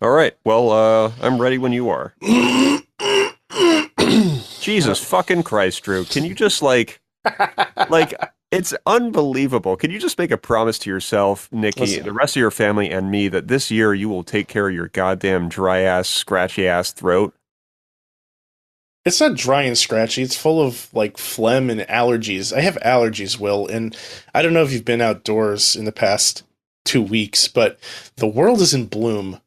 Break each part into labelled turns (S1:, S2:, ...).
S1: All right. Well, I'm ready when you are. Jesus fucking Christ, Drew. Can you just like, it's unbelievable. Can you just make a promise to yourself, Nikki,
S2: Listen,
S1: the rest of your family, and me that this year you will take care of your goddamn dry ass, scratchy ass throat?
S2: it's not dry and scratchy. It's full of like phlegm and allergies. I have allergies, Will, and I don't know if you've been outdoors in the past 2 weeks, but the world is in bloom.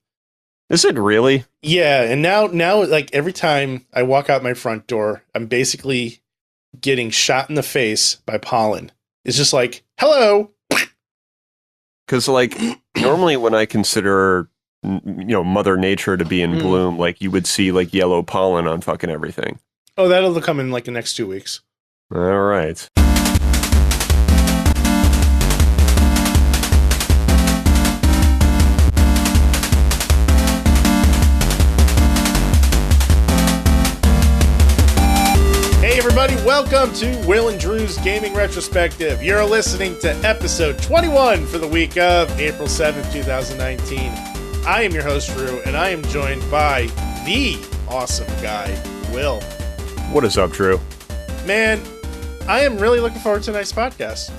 S1: Is it really?
S2: Yeah, and now, like every time I walk out my front door, I'm basically getting shot in the face by pollen. It's just like, hello.
S1: Because, like, normally when I consider, Mother Nature to be in
S2: Mm.
S1: bloom, like, you would see, like, yellow pollen on fucking everything.
S2: Oh, that'll come in like the next 2 weeks.
S1: All right.
S2: Hey everybody, welcome to Will and Drew's Gaming Retrospective. You're listening to episode 21 for the week of April 7th, 2019. I am your host, Drew, and I am joined by the awesome guy, Will.
S1: What is up, Drew?
S2: Man, I am really looking forward to tonight's podcast.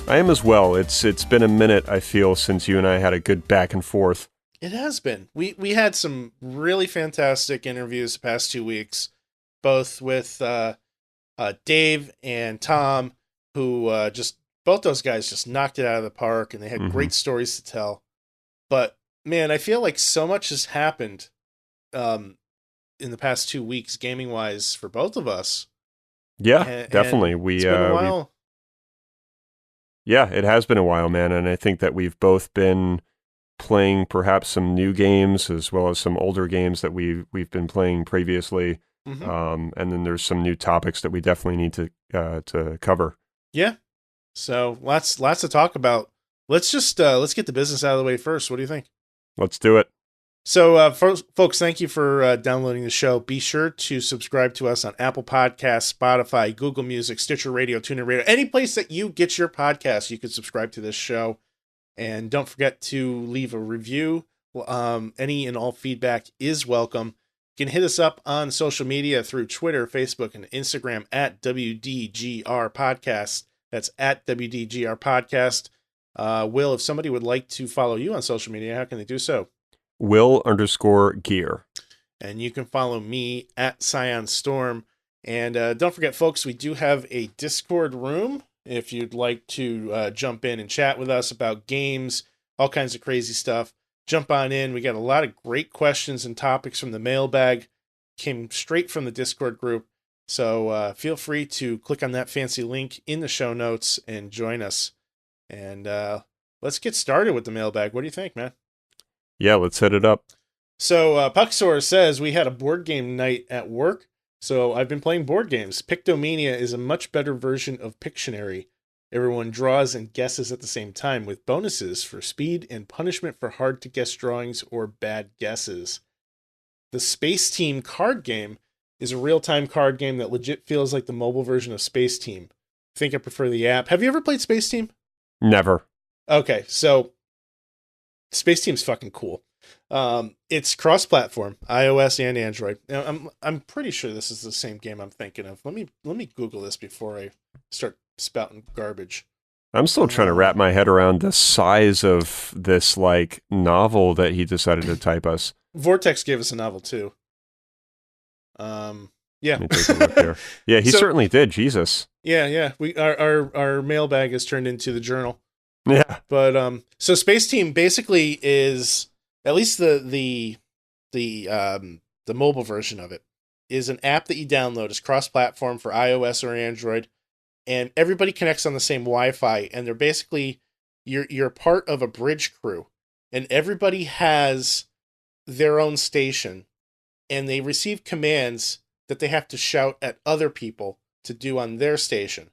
S1: I am as well. It's been a minute, I feel, since you and I had a good back and forth.
S2: It has been. We had some really fantastic interviews the past 2 weeks, both with Dave and Tom, who both those guys just knocked it out of the park, and they had great stories to tell. But man, I feel like so much has happened in the past 2 weeks, gaming wise, for both of us.
S1: Yeah, definitely.
S2: It's been a while.
S1: Yeah, it has been a while, man, and I think that we've both been playing perhaps some new games as well as some older games that we've been playing previously. And then there's some new topics that we definitely need to cover.
S2: Yeah. So lots to talk about. Let's get the business out of the way first. What do you think?
S1: Let's do it.
S2: So, folks, thank you for downloading the show. Be sure to subscribe to us on Apple Podcasts, Spotify, Google Music, Stitcher Radio, TuneIn Radio, any place that you get your podcasts. You can subscribe to this show, and don't forget to leave a review. Any and all feedback is welcome. You can hit us up on social media through Twitter, Facebook, and Instagram at WDGRPodcast. That's at WDGRPodcast. Will, if somebody would like to follow you on social media, how can they do so?
S1: Will_gear.
S2: And you can follow me at Scion Storm. And don't forget, folks, we do have a Discord room if you'd like to jump in and chat with us about games, all kinds of crazy stuff. Jump on in. We got a lot of great questions and topics from the mailbag. Came straight from the Discord group. So feel free to click on that fancy link in the show notes and join us. And let's get started with the mailbag. What do you think, man?
S1: Yeah, let's set it up.
S2: So Pucksaur says we had a board game night at work. So I've been playing board games. Pictomania is a much better version of Pictionary. Everyone draws and guesses at the same time, with bonuses for speed and punishment for hard-to-guess drawings or bad guesses. The Space Team card game is a real-time card game that legit feels like the mobile version of Space Team. I think I prefer the app. Have you ever played Space Team?
S1: Never.
S2: Okay, so Space Team's fucking cool. It's cross-platform, iOS and Android. Now, I'm pretty sure this is the same game I'm thinking of. Let me Google this before I start spouting garbage.
S1: I'm still trying to wrap my head around the size of this like novel that he decided to type us.
S2: Vortex gave us a novel too. Yeah.
S1: Let me take a look here. Yeah, he certainly did. Jesus.
S2: Yeah. Our mailbag has turned into the journal.
S1: Yeah.
S2: But so Space Team basically is, at least the mobile version of it, is an app that you download. It's cross-platform for iOS or Android, and everybody connects on the same Wi-Fi, and they're basically you're part of a bridge crew, and everybody has their own station, and they receive commands that they have to shout at other people to do on their station.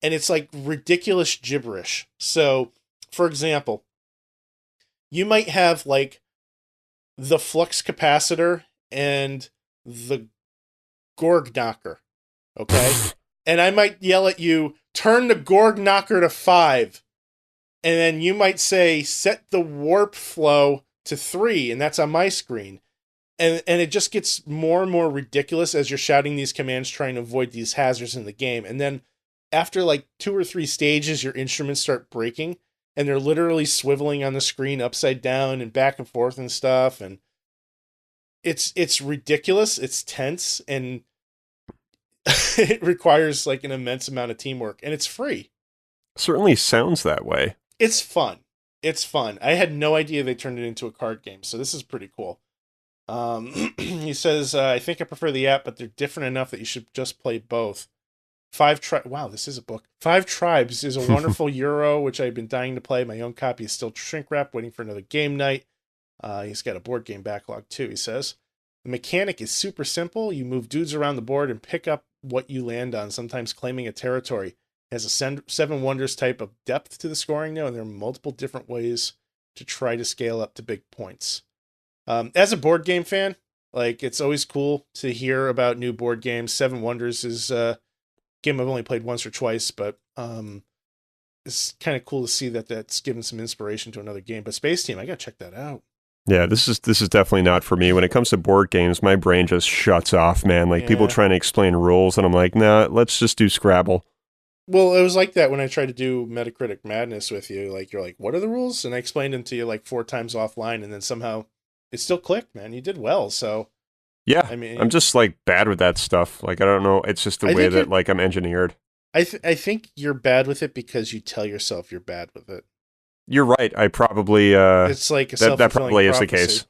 S2: And it's like ridiculous gibberish. So, for example, you might have like the flux capacitor and the Gorg knocker, okay? And I might yell at you, turn the Gorg knocker to 5. And then you might say, set the warp flow to 3, and that's on my screen. And it just gets more and more ridiculous as you're shouting these commands trying to avoid these hazards in the game. And then after like 2 or 3 stages, your instruments start breaking, and they're literally swiveling on the screen upside down and back and forth and stuff. And it's ridiculous. It's tense, and it requires like an immense amount of teamwork, and it's free.
S1: Certainly sounds that way.
S2: It's fun. It's fun. I had no idea they turned it into a card game, so this is pretty cool. He says, I think I prefer the app, but they're different enough that you should just play both. Wow, this is a book. 5 Tribes is a wonderful Euro, which I've been dying to play. My own copy is still shrink wrapped, waiting for another game night. He's got a board game backlog too, he says. The mechanic is super simple. You move dudes around the board and pick up what you land on, sometimes claiming a territory. It has a 7 Wonders type of depth to the scoring now, and there are multiple different ways to try to scale up to big points. As a board game fan, like, it's always cool to hear about new board games. 7 Wonders is a game I've only played once or twice, but it's kind of cool to see that that's given some inspiration to another game. But Space Team, I gotta check that out.
S1: Yeah, this is definitely not for me. When it comes to board games, my brain just shuts off, man. Like, people trying to explain rules, and I'm like, nah, let's just do Scrabble.
S2: Well, it was like that when I tried to do Metacritic Madness with you. Like, you're like, what are the rules? And I explained them to you like 4 times offline, and then somehow it still clicked, man. You did well, so...
S1: Yeah, I mean, I'm just, like, bad with that stuff. Like, I don't know. It's just the way that, like, I'm engineered.
S2: I think you're bad with it because you tell yourself you're bad with it.
S1: You're right. I probably...
S2: it's like a
S1: that probably is the case.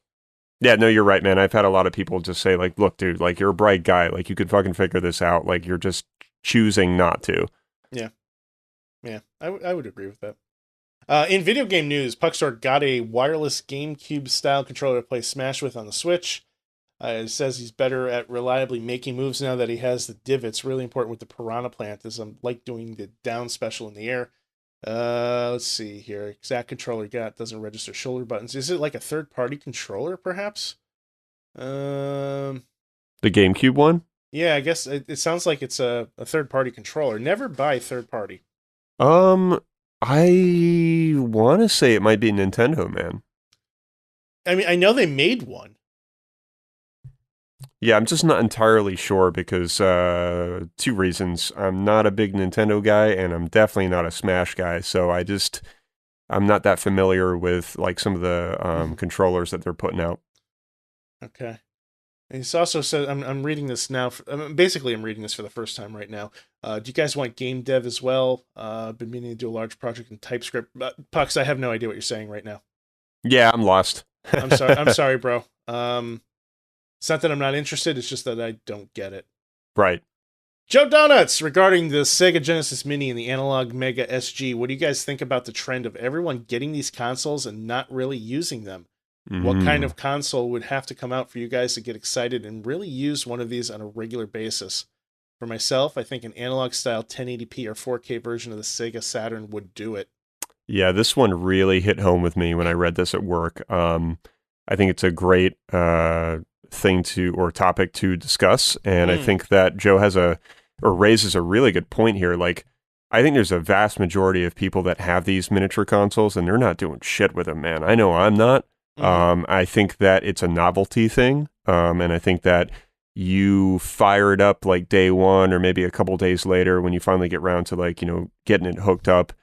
S1: Yeah, no, you're right, man. I've had a lot of people just say, like, look, dude, like, you're a bright guy. Like, you could fucking figure this out. Like, you're just choosing not to.
S2: Yeah. Yeah, I would agree with that. In video game news, Puckstore got a wireless GameCube-style controller to play Smash with on the Switch. It says he's better at reliably making moves now that he has the divots. Really important with the Piranha Plant, as I'm like doing the down special in the air. Let's see here. Exact controller you got doesn't register shoulder buttons. Is it like a third-party controller, perhaps?
S1: The GameCube one?
S2: Yeah, I guess it sounds like it's a third-party controller. Never buy third-party.
S1: I want to say it might be Nintendo, man.
S2: I mean, I know they made one.
S1: Yeah, I'm just not entirely sure because 2 reasons. I'm not a big Nintendo guy, and I'm definitely not a Smash guy, so I'm not that familiar with like some of the controllers that they're putting out.
S2: Okay. And he's also said, I'm reading this now. Basically, I'm reading this for the first time right now. Do you guys want game dev as well? I've been meaning to do a large project in TypeScript. Pucks, I have no idea what you're saying right now.
S1: Yeah, I'm lost.
S2: I'm sorry, bro. It's not that I'm not interested. It's just that I don't get it.
S1: Right.
S2: Joe Donuts, regarding the Sega Genesis Mini and the Analog Mega SG, what do you guys think about the trend of everyone getting these consoles and not really using them? What kind of console would have to come out for you guys to get excited and really use one of these on a regular basis? For myself, I think an analog-style 1080p or 4K version of the Sega Saturn would do it. Yeah,
S1: this one really hit home with me when I read this at work. I think it's a great thing or topic to discuss, and I think that Joe raises a really good point here. Like, I think there's a vast majority of people that have these miniature consoles, and they're not doing shit with them, man. I know I'm not. I think that it's a novelty thing, and I think that you fire it up like day one or maybe a couple days later when you finally get around to, like, getting it hooked up,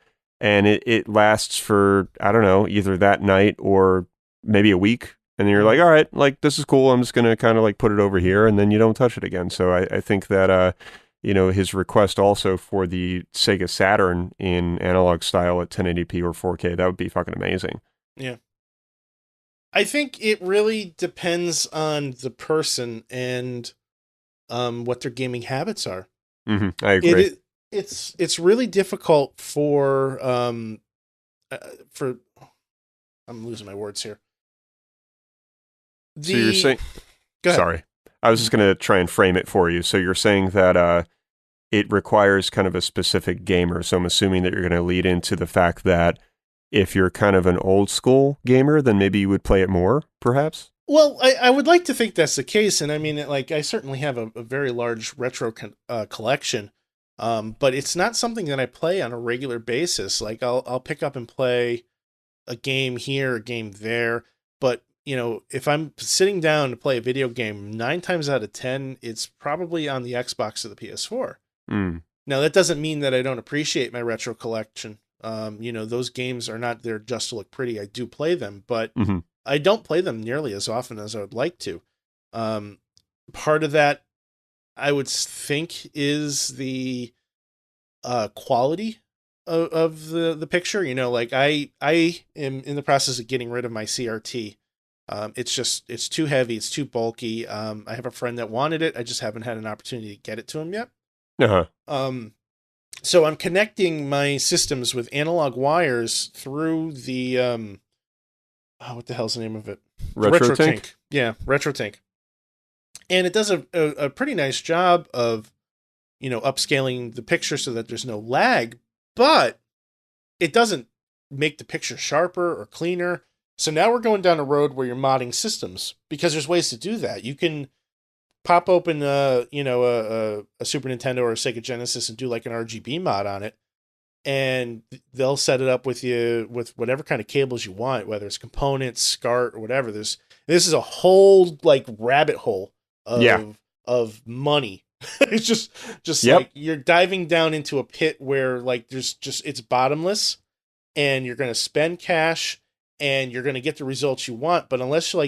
S1: and it lasts for, I don't know, either that night or maybe a week, and then you're like, all right, like, this is cool, I'm just going to kind of like put it over here, and then you don't touch it again. So I think that, his request also for the Sega Saturn in analog style at 1080p or 4K, that would be fucking amazing.
S2: Yeah. I think it really depends on the person and what their gaming habits are.
S1: I agree.
S2: It's really difficult for I'm losing my words here.
S1: So you're saying... Sorry. I was just going to try and frame it for you. So you're saying that it requires kind of a specific gamer. So I'm assuming that you're going to lead into the fact that if you're kind of an old school gamer, then maybe you would play it more, perhaps?
S2: Well, I would like to think that's the case. And I mean, like, I certainly have a very large retro collection, but it's not something that I play on a regular basis. Like, I'll pick up and play a game here, a game there. But, if I'm sitting down to play a video game, 9 times out of 10, it's probably on the Xbox or the PS4. Now, that doesn't mean that I don't appreciate my retro collection. Those games are not there just to look pretty. I do play them, but I don't play them nearly as often as I would like to. Part of that, I would think, is the quality of the picture. I am in the process of getting rid of my CRT. It's too heavy. It's too bulky. I have a friend that wanted it. I just haven't had an opportunity to get it to him yet. So I'm connecting my systems with analog wires through the what the hell's the name of it?
S1: RetroTink?
S2: Yeah, RetroTink. And it does a pretty nice job of, upscaling the picture so that there's no lag, but it doesn't make the picture sharper or cleaner. So now we're going down a road where you're modding systems, because there's ways to do that. You can pop open a Super Nintendo or a Sega Genesis and do like an RGB mod on it, and they'll set it up with you with whatever kind of cables you want, whether it's components, SCART, or whatever. This is a whole like rabbit hole of money. It's just like you're diving down into a pit where like it's bottomless, and you're going to spend cash and you're going to get the results you want. But unless you're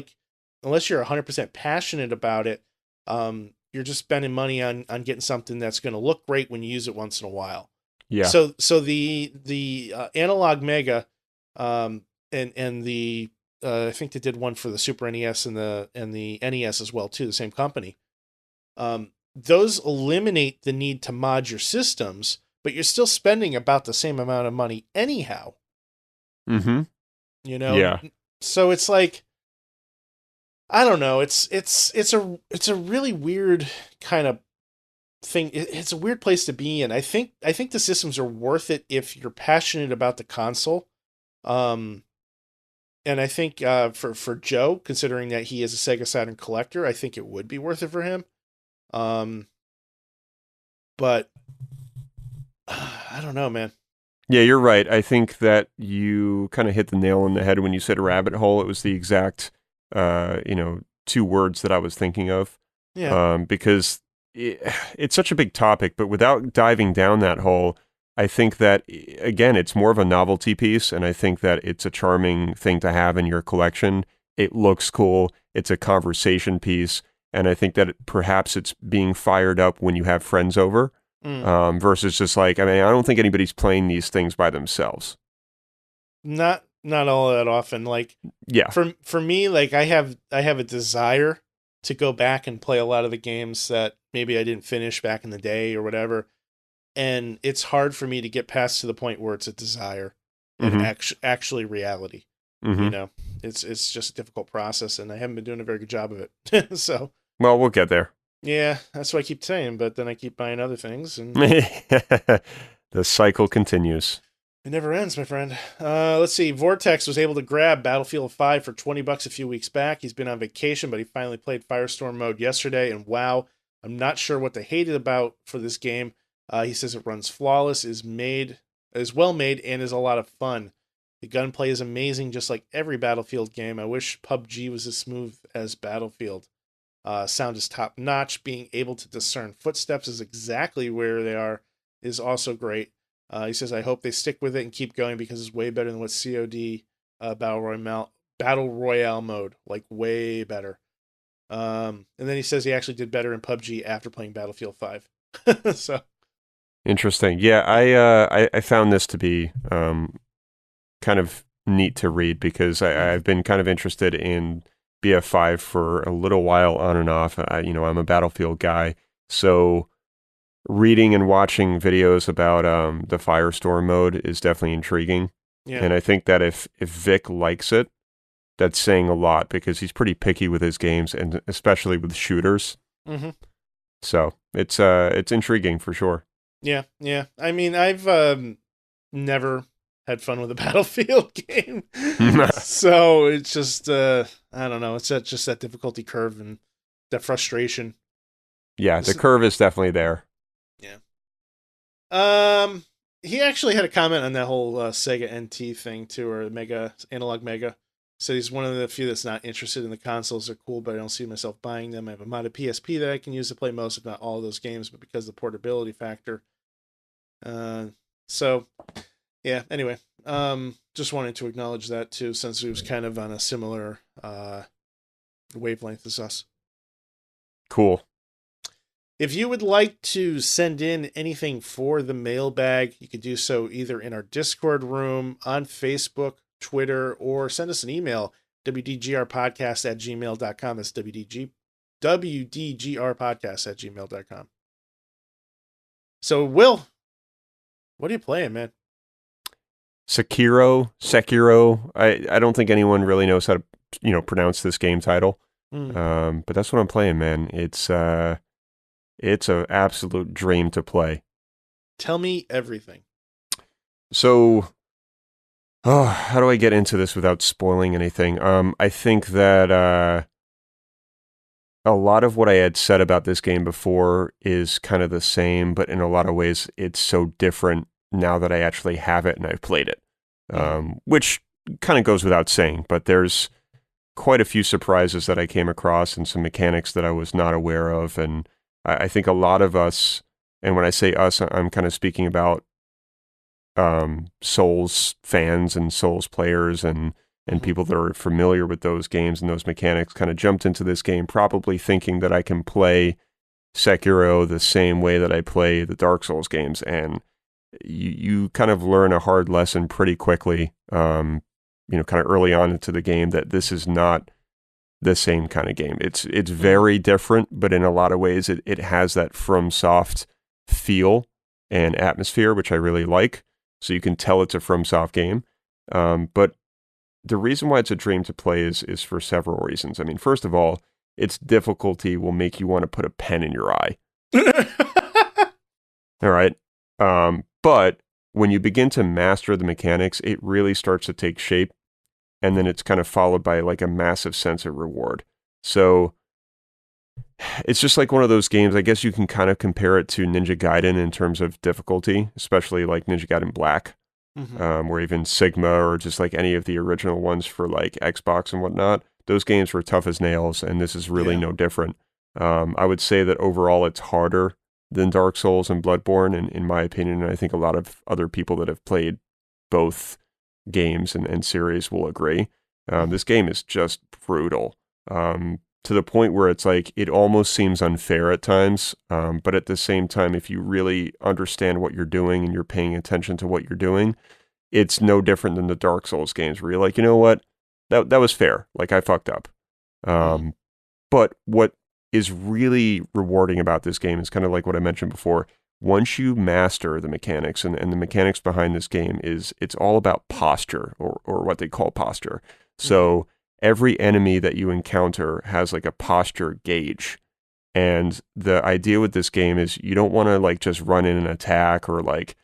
S2: 100% passionate about it, you're just spending money on getting something that's going to look great when you use it once in a while.
S1: Yeah.
S2: So the Analog Mega, and the I think they did one for the Super NES and the NES as well too, the same company. Those eliminate the need to mod your systems, but you're still spending about the same amount of money anyhow.
S1: Yeah.
S2: So it's like, I don't know. It's a really weird kind of thing. It's a weird place to be in. I think the systems are worth it if you're passionate about the console. And I think for Joe, considering that he is a Sega Saturn collector, I think it would be worth it for him. But I don't know, man.
S1: Yeah, you're right. I think that you kind of hit the nail on the head when you said rabbit hole. It was the exact, 2 words that I was thinking of.
S2: Yeah.
S1: Because it's such a big topic, but without diving down that hole, I think that, again, it's more of a novelty piece, and I think that it's a charming thing to have in your collection. It looks cool. It's a conversation piece, and I think that perhaps it's being fired up when you have friends over, versus just like, I don't think anybody's playing these things by themselves.
S2: Not all that often. Like,
S1: yeah,
S2: for me, like I have a desire to go back and play a lot of the games that maybe I didn't finish back in the day or whatever. And it's hard for me to get past to the point where it's a desire and actually reality. It's just a difficult process, and I haven't been doing a very good job of it. So,
S1: well, we'll get there.
S2: Yeah, that's what I keep saying, but then I keep buying other things, and
S1: the cycle continues.
S2: It never ends, my friend. Let's see. Vortex was able to grab Battlefield 5 for $20 a few weeks back. He's been on vacation, but he finally played Firestorm mode yesterday, and wow, I'm not sure what they hated about for this game. He says it runs flawless, is well made, and is a lot of fun. The gunplay is amazing, just like every Battlefield game. I wish PUBG was as smooth as Battlefield. Sound is top notch. Being able to discern footsteps is exactly where they are is also great. He says, I hope they stick with it and keep going because it's way better than what COD Battle Royale mode, like way better. And then he says he actually did better in PUBG after playing Battlefield 5. So
S1: interesting. Yeah, I found this to be kind of neat to read because I've been kind of interested in BF5 for a little while on and off. I'm a Battlefield guy, so reading and watching videos about the Firestorm mode is definitely intriguing.
S2: Yeah.
S1: And I think that if Vic likes it, that's saying a lot because he's pretty picky with his games and especially with shooters.
S2: Mm-hmm.
S1: So it's intriguing for sure.
S2: Yeah. I've never had fun with a Battlefield game. So it's just, I don't know. It's just that difficulty curve and that frustration.
S1: Yeah, the curve is definitely there.
S2: Yeah. He actually had a comment on that whole Sega NT thing too, or Analog Mega. said he's one of the few that's not interested in the consoles. They're cool, but I don't see myself buying them. I have a modded PSP that I can use to play most, if not all, of those games, but because of the portability factor. So, yeah, anyway, just wanted to acknowledge that too, since he was kind of on a similar wavelength as us.
S1: Cool.
S2: If you would like to send in anything for the mailbag, you could do so either in our Discord room, on Facebook, Twitter, or send us an email, WDGRPodcast@gmail.com. That's WDGRPodcast@gmail.com. So, Will, what are you playing, man?
S1: Sekiro. I don't think anyone really knows how to, pronounce this game title. But that's what I'm playing, man. It's an absolute dream to play.
S2: Tell me everything.
S1: So, how do I get into this without spoiling anything? I think that a lot of what I had said about this game before is kind of the same, but in a lot of ways, it's so different now that I actually have it and I've played it, which kind of goes without saying, but there's quite a few surprises that I came across and some mechanics that I was not aware of. And I think a lot of us, and when I say us, I'm kind of speaking about Souls fans and Souls players and people that are familiar with those games and those mechanics, kind of jumped into this game probably thinking that I can play Sekiro the same way that I play the Dark Souls games. And you kind of learn a hard lesson pretty quickly, kind of early on into the game, that this is not the same kind of game. It's very different, but in a lot of ways it has that FromSoft feel and atmosphere, which I really like. So you can tell it's a FromSoft game. But the reason why it's a dream to play is for several reasons. I mean, first of all, its difficulty will make you want to put a pen in your eye. All right. But when you begin to master the mechanics, it really starts to take shape. And then it's kind of followed by like a massive sense of reward. So it's just like one of those games. I guess you can kind of compare it to Ninja Gaiden in terms of difficulty, especially like Ninja Gaiden Black, or even Sigma, or just like any of the original ones for like Xbox and whatnot. Those games were tough as nails, and this is really no different. I would say that overall it's harder than Dark Souls and Bloodborne, in my opinion, and I think a lot of other people that have played both games and series will agree. This game is just brutal, to the point where it's like it almost seems unfair at times, but at the same time, if you really understand what you're doing and you're paying attention to what you're doing, it's no different than the Dark Souls games where you're like, you know what, that was fair, like I fucked up. But what is really rewarding about this game is kind of like what I mentioned before. Once you master the mechanics, and the mechanics behind this game it's all about posture, or what they call posture. So every enemy that you encounter has like a posture gauge. And the idea with this game is you don't want to like just run in and attack or like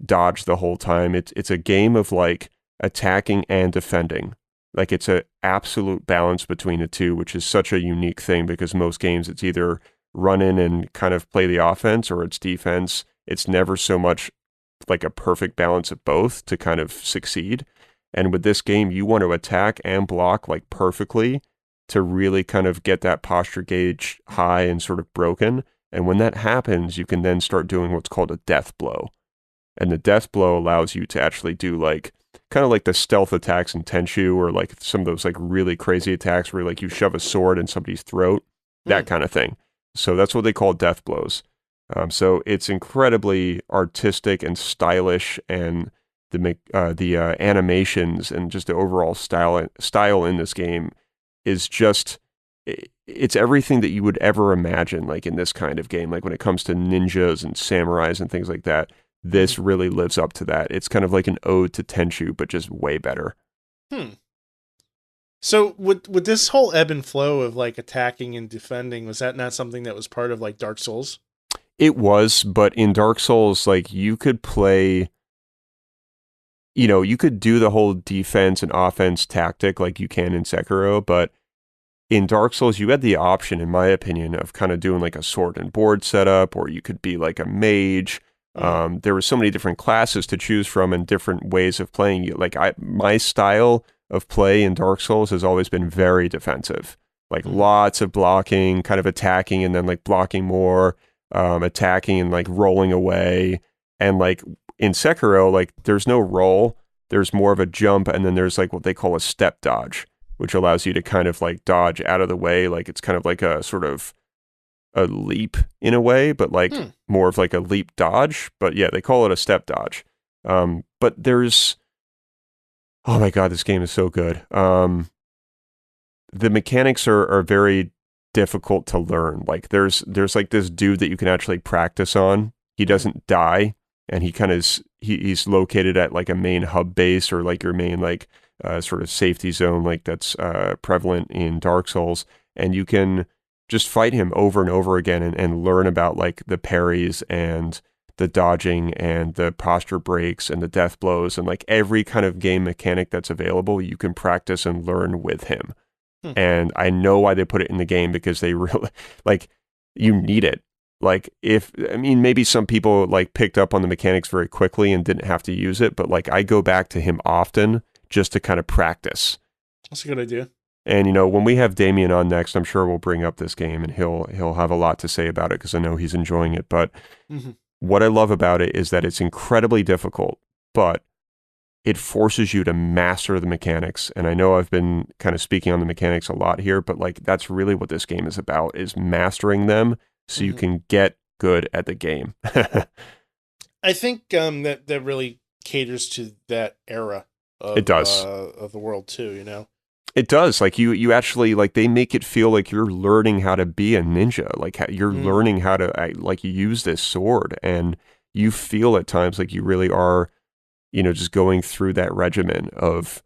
S1: dodge the whole time. It's a game of like attacking and defending. Like it's an absolute balance between the two, which is such a unique thing, because most games it's either run in and kind of play the offense or it's defense. It's never so much like a perfect balance of both to kind of succeed. And with this game, you want to attack and block like perfectly to really kind of get that posture gauge high and sort of broken. And when that happens, you can then start doing what's called a death blow. And the death blow allows you to actually do like kind of like the stealth attacks in Tenchu, or like some of those like really crazy attacks where like you shove a sword in somebody's throat, that kind of thing. So that's what they call death blows. So it's incredibly artistic and stylish, and the animations and just the overall style in this game is just, it's everything that you would ever imagine like in this kind of game. Like when it comes to ninjas and samurais and things like that, this really lives up to that. It's kind of like an ode to Tenchu, but just way better.
S2: So with this whole ebb and flow of like attacking and defending, was that not something that was part of like Dark Souls?
S1: It was, but in Dark Souls, like you could play, you could do the whole defense and offense tactic like you can in Sekiro, but in Dark Souls, you had the option, in my opinion, of kind of doing like a sword and board setup, or you could be like a mage. There were so many different classes to choose from and different ways of playing. Like my style of play in Dark Souls has always been very defensive. Like lots of blocking, kind of attacking and then like blocking more, attacking and like rolling away. And like in Sekiro, like there's no roll, there's more of a jump, and then there's like what they call a step dodge, which allows you to kind of like dodge out of the way. Like it's kind of like a sort of a leap in a way, but like more of like a leap dodge. But yeah, they call it a step dodge. But there's, oh my God, this game is so good. The mechanics are very difficult to learn. Like there's like this dude that you can actually practice on. He doesn't die, and he kind of he's located at like a main hub base or like your main like sort of safety zone, like that's prevalent in Dark Souls, and you can just fight him over and over again and learn about like the parries and the dodging and the posture breaks and the death blows and like every kind of game mechanic that's available, you can practice and learn with him. And I know why they put it in the game, because they really, like, you need it. Like, maybe some people like picked up on the mechanics very quickly and didn't have to use it, but like I go back to him often just to kind of practice.
S2: That's a good idea.
S1: And, you know, when we have Damien on next, I'm sure we'll bring up this game and he'll have a lot to say about it, because I know he's enjoying it. But what I love about it is that it's incredibly difficult, but it forces you to master the mechanics. And I know I've been kind of speaking on the mechanics a lot here, but like that's really what this game is about, is mastering them so you can get good at the game.
S2: I think that really caters to that era of,
S1: it does.
S2: Of the world too, you know?
S1: It does. Like you actually, like they make it feel like you're learning how to be a ninja. Like you're learning how to like use this sword, and you feel at times like you really are, you know, just going through that regimen of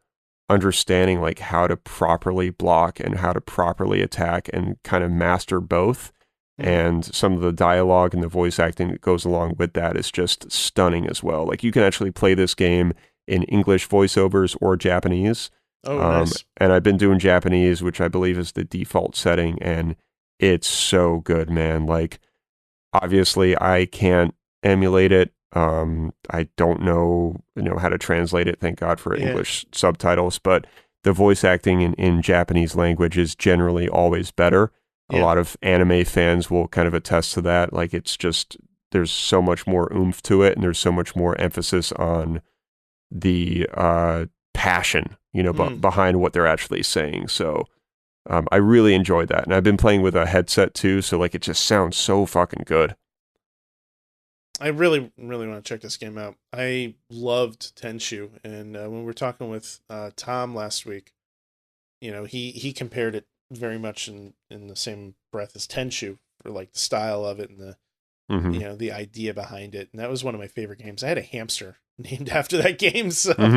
S1: understanding like how to properly block and how to properly attack and kind of master both. And some of the dialogue and the voice acting that goes along with that is just stunning as well. Like you can actually play this game in English voiceovers or Japanese.
S2: Oh, nice.
S1: And I've been doing Japanese, which I believe is the default setting, and it's so good, man. Like, obviously, I can't emulate it. I don't know how to translate it. Thank God for English subtitles, but the voice acting in Japanese language is generally always better. A lot of anime fans will kind of attest to that. Like, it's just, there's so much more oomph to it, and there's so much more emphasis on the passion, behind what they're actually saying. So I really enjoyed that. And I've been playing with a headset too, so like it just sounds so fucking good.
S2: I really, really want to check this game out. I loved Tenchu, and when we were talking with Tom last week, he compared it very much in the same breath as Tenchu for like the style of it and the the idea behind it. And that was one of my favorite games. I had a hamster named after that game, so my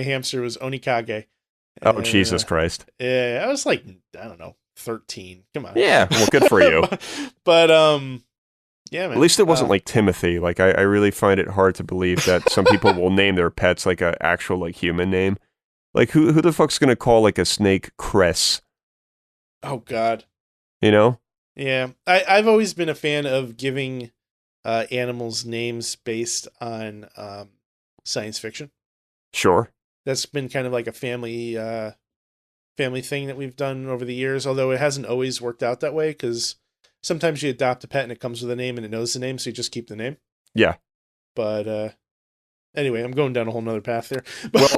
S2: hamster was Onikage.
S1: Oh, Jesus Christ!
S2: Yeah, I was like, I don't know, 13. Come on.
S1: Yeah, well, good for you.
S2: but yeah, man.
S1: At least it wasn't like Timothy. Like I really find it hard to believe that some people will name their pets like an actual like human name. Like who the fuck's gonna call like a snake Cress?
S2: Oh God.
S1: Yeah.
S2: I've always been a fan of giving animals names based on science fiction.
S1: Sure.
S2: That's been kind of like a family thing that we've done over the years, although it hasn't always worked out that way, because sometimes you adopt a pet and it comes with a name and it knows the name, so you just keep the name. Yeah. But anyway, I'm going down a whole nother path there.
S1: Well,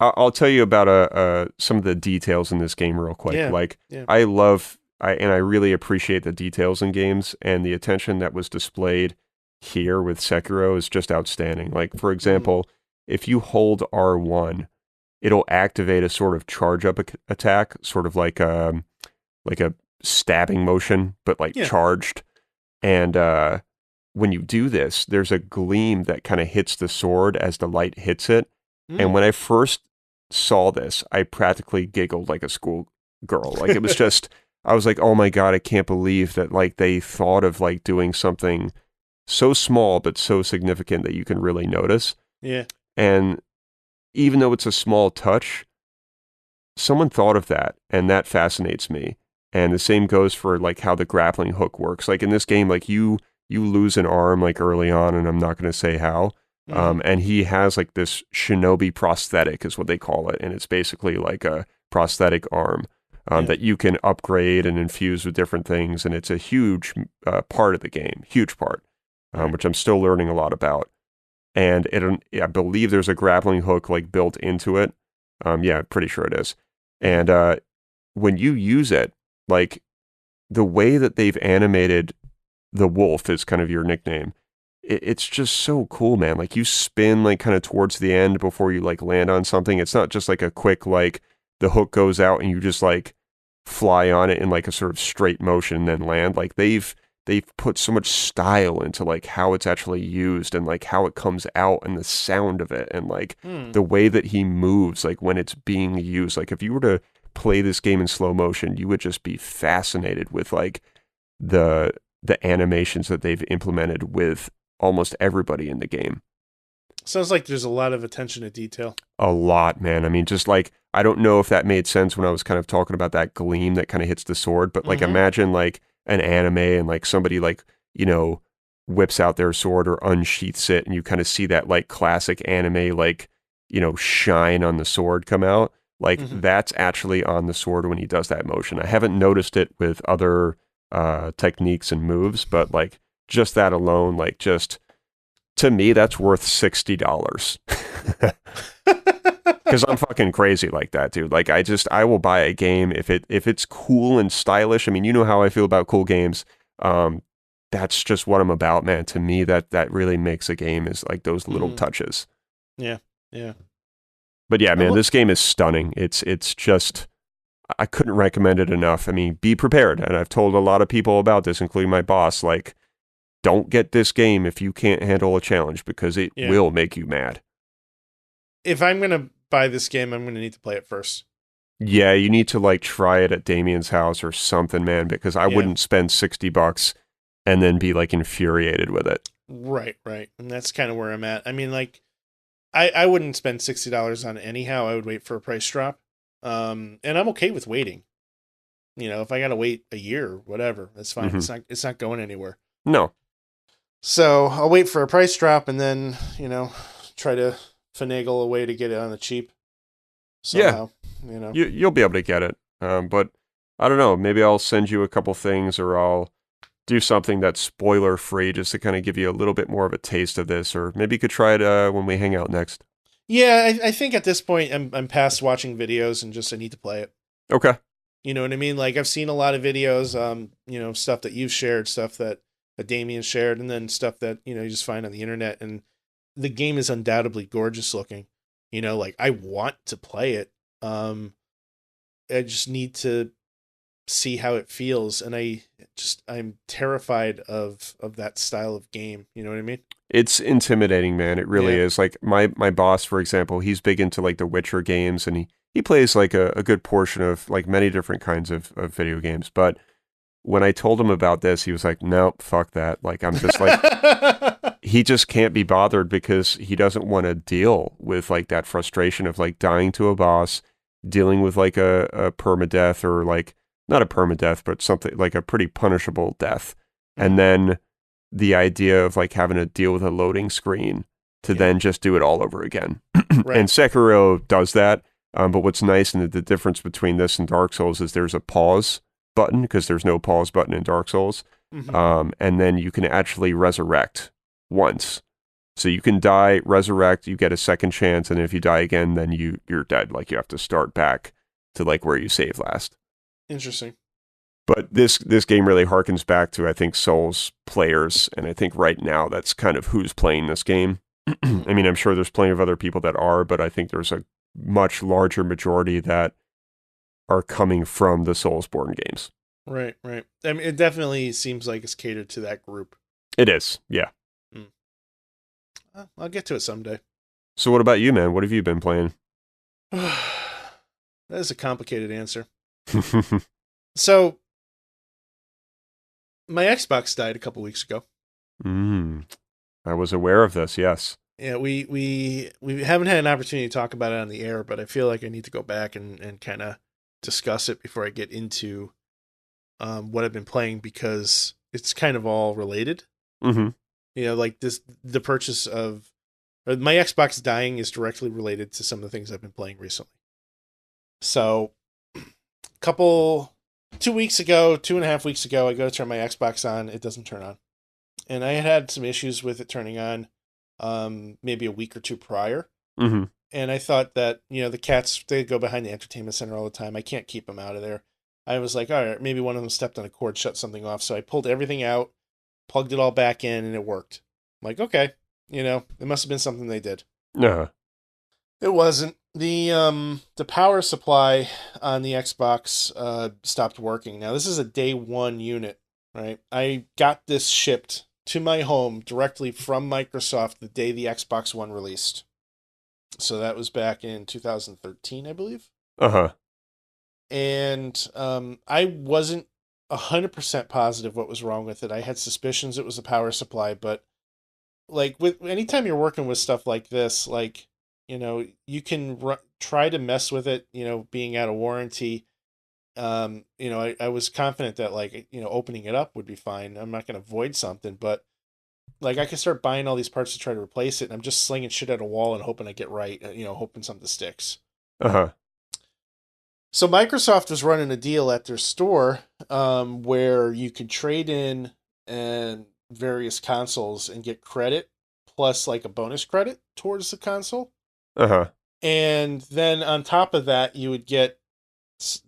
S1: I'll tell you about some of the details in this game real quick. I really appreciate the details in games, and the attention that was displayed here with Sekiro is just outstanding. Like, for example, if you hold R1, it'll activate a sort of charge up attack, sort of like a stabbing motion, but charged. And when you do this, there's a gleam that kind of hits the sword as the light hits it. And when I first saw this, I practically giggled like a school girl. Like, it was just, I was like, oh my God, I can't believe that like they thought of like doing something so small but so significant that you can really notice.
S2: Yeah.
S1: And even though it's a small touch, someone thought of that, and that fascinates me. And the same goes for like how the grappling hook works. Like in this game, like you lose an arm like early on, and I'm not going to say how, And he has like this shinobi prosthetic is what they call it. And it's basically like a prosthetic arm that you can upgrade and infuse with different things. And it's a huge part of the game, huge part, which I'm still learning a lot about. And I believe there's a grappling hook like built into it. Yeah, pretty sure it is. And when you use it, like the way that they've animated the wolf is kind of your nickname. It's just so cool, man. Like you spin like kind of towards the end before you like land on something. It's not just like a quick like the hook goes out and you just like fly on it in like a sort of straight motion and then land. Like they've put so much style into like how it's actually used and like how it comes out and the sound of it and like the way that he moves like when it's being used. Like if you were to play this game in slow motion, you would just be fascinated with like the animations that they've implemented with almost everybody in the game.
S2: Sounds like there's a lot of attention to detail.
S1: A lot, man. I mean, just like, I don't know if that made sense when I was kind of talking about that gleam that kind of hits the sword, but like imagine like an anime and like somebody like, you know, whips out their sword or unsheaths it and you kind of see that like classic anime, like, you know, shine on the sword come out. Like that's actually on the sword when he does that motion. I haven't noticed it with other techniques and moves, but like just that alone, like just to me, that's worth $60. Because I'm fucking crazy like that, dude. Like I will buy a game if it's cool and stylish. I mean, you know how I feel about cool games. That's just what I'm about, man. To me, that really makes a game is like those little touches.
S2: Yeah, yeah.
S1: But yeah, man, this game is stunning. It's just, I couldn't recommend it enough. I mean, be prepared. And I've told a lot of people about this, including my boss, like, don't get this game if you can't handle a challenge because it will make you mad.
S2: If I'm going to buy this game, I'm going to need to play it first.
S1: Yeah, you need to like try it at Damien's house or something, man, because I wouldn't spend $60 and then be like infuriated with it.
S2: Right. And that's kind of where I'm at. I mean, like, I wouldn't spend $60 on it anyhow. I would wait for a price drop. And I'm okay with waiting. You know, if I got to wait a year or whatever, that's fine. It's not going anywhere.
S1: No.
S2: So I'll wait for a price drop and then, you know, try to finagle a way to get it on the cheap. Somehow, you know.
S1: You'll be able to get it. But I don't know. Maybe I'll send you a couple things or I'll do something that's spoiler free just to kind of give you a little bit more of a taste of this, or maybe you could try it when we hang out next.
S2: Yeah, I think at this point I'm past watching videos and just I need to play it.
S1: Okay.
S2: You know what I mean? Like I've seen a lot of videos, you know, stuff that you've shared, stuff that Damien shared, and then stuff that, you know, you just find on the internet, and the game is undoubtedly gorgeous looking. You know, like I want to play it. I just need to see how it feels, and I'm terrified of that style of game. You know what I mean?
S1: It's intimidating, man. It really is. Like my boss, for example, he's big into like the Witcher games, and he plays like a good portion of like many different kinds of video games. But when I told him about this, he was like, "Nope, fuck that." Like I'm just like, he just can't be bothered because he doesn't want to deal with like that frustration of like dying to a boss, dealing with like a permadeath or like not a permadeath, but something like a pretty punishable death. And then the idea of like having to deal with a loading screen to then just do it all over again.
S2: Right.
S1: And Sekiro does that. But what's nice and the difference between this and Dark Souls is there's a pause button because there's no pause button in Dark Souls. And then you can actually resurrect once. So you can die, resurrect, you get a second chance, and if you die again, then you're dead. Like you have to start back to like where you saved last.
S2: Interesting.
S1: But this game really harkens back to, I think, Souls players, and I think right now that's kind of who's playing this game. I mean, I'm sure there's plenty of other people that are, but I think there's a much larger majority that are coming from the Soulsborne games.
S2: Right. I mean, it definitely seems like it's catered to that group.
S1: It is, yeah.
S2: I'll get to it someday.
S1: So what about you, man? What have you been playing?
S2: That is a complicated answer. So, my Xbox died a couple weeks ago.
S1: I was aware of this, yes.
S2: Yeah, we haven't had an opportunity to talk about it on the air, but I feel like I need to go back and kind of discuss it before I get into what I've been playing, because it's kind of all related. You know, like the purchase of or my Xbox dying is directly related to some of the things I've been playing recently. So, 2.5 weeks ago, I go to turn my Xbox on. It doesn't turn on. And I had some issues with it turning on maybe a week or two prior.
S1: Mm-hmm.
S2: And I thought that, the cats, they go behind the entertainment center all the time. I can't keep them out of there. I was like, all right, maybe one of them stepped on a cord, shut something off. So I pulled everything out, plugged it all back in, and it worked. I'm like, okay, it must have been something they did.
S1: No.
S2: It wasn't. The power supply on the Xbox stopped working. Now, this is a day one unit, right? I got this shipped to my home directly from Microsoft the day the Xbox One released. So that was back in 2013, I believe.
S1: Uh-huh.
S2: And I wasn't 100% positive what was wrong with it. I had suspicions it was the power supply, but like anytime you're working with stuff like this, like, you can try to mess with it, being out of warranty. I was confident that opening it up would be fine. I'm not going to void something, but like I could start buying all these parts to try to replace it, and I'm just slinging shit at a wall and hoping I get right, hoping something sticks.
S1: Uh-huh.
S2: So Microsoft was running a deal at their store where you could trade in and various consoles and get credit plus like a bonus credit towards the console.
S1: Uh-huh.
S2: And then on top of that, you would get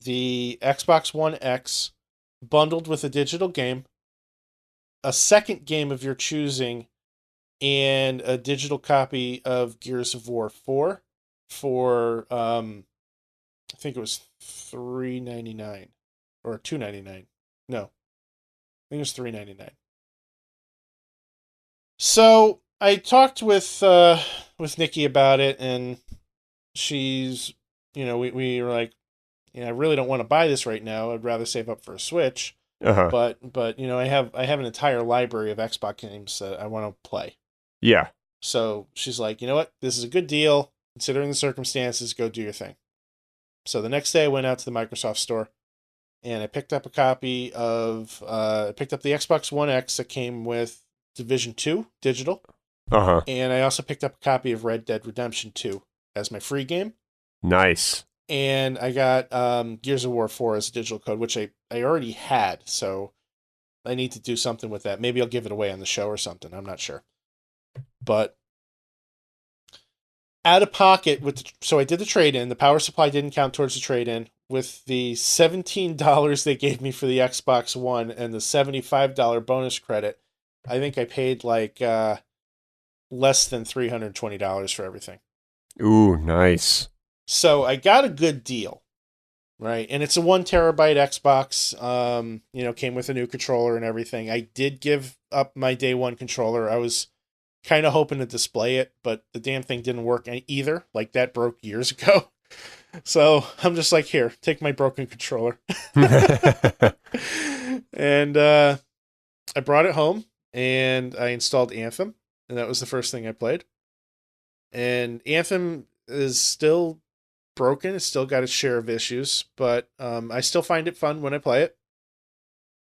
S2: the Xbox One X bundled with a digital game, a second game of your choosing, and a digital copy of Gears of War 4 for I think it was $3.99 or $2.99. No, I think it was $3.99. So I talked with Nikki about it, and she's, we were like, I really don't want to buy this right now. I'd rather save up for a Switch.
S1: Uh-huh.
S2: But I have an entire library of Xbox games that I want to play.
S1: Yeah.
S2: So she's like, you know what? This is a good deal. Considering the circumstances, go do your thing. So the next day I went out to the Microsoft store and I picked up a copy of, I picked up the Xbox One X that came with Division 2 digital.
S1: Uh-huh.
S2: And I also picked up a copy of Red Dead Redemption 2 as my free game.
S1: Nice.
S2: And I got Gears of War 4 as a digital code, which I already had. So I need to do something with that. Maybe I'll give it away on the show or something. I'm not sure. But out of pocket so I did the trade-in. The power supply didn't count towards the trade-in. With the $17 they gave me for the Xbox One and the $75 bonus credit, I think I paid like less than $320 for everything.
S1: Ooh, nice.
S2: So I got a good deal, right? And it's a 1 terabyte Xbox. Came with a new controller and everything. I did give up my day one controller. I was kind of hoping to display it, but the damn thing didn't work either. Like, that broke years ago. So I'm just like, here, take my broken controller. And I brought it home and I installed Anthem, and that was the first thing I played. And Anthem is still broken. It's still got its share of issues, but I still find it fun when I play it.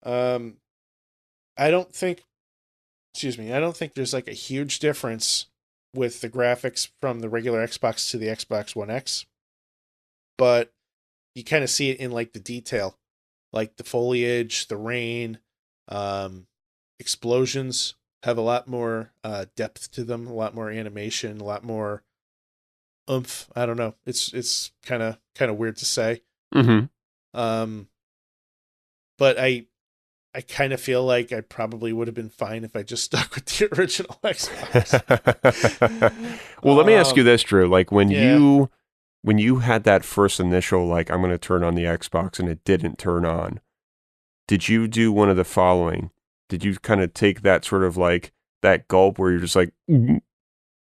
S2: I don't think there's like a huge difference with the graphics from the regular Xbox to the Xbox One X, but you kind of see it in like the detail, like the foliage, the rain, explosions have a lot more depth to them, a lot more animation, a lot more oomph. I don't know. It's kind of weird to say.
S1: Mm-hmm.
S2: But I kind of feel like I probably would have been fine if I just stuck with the original Xbox.
S1: Well, let me ask you this, Drew. Like when you had that first initial, like, I'm going to turn on the Xbox and it didn't turn on, did you do one of the following? Did you kind of take that sort of like that gulp where you're just like,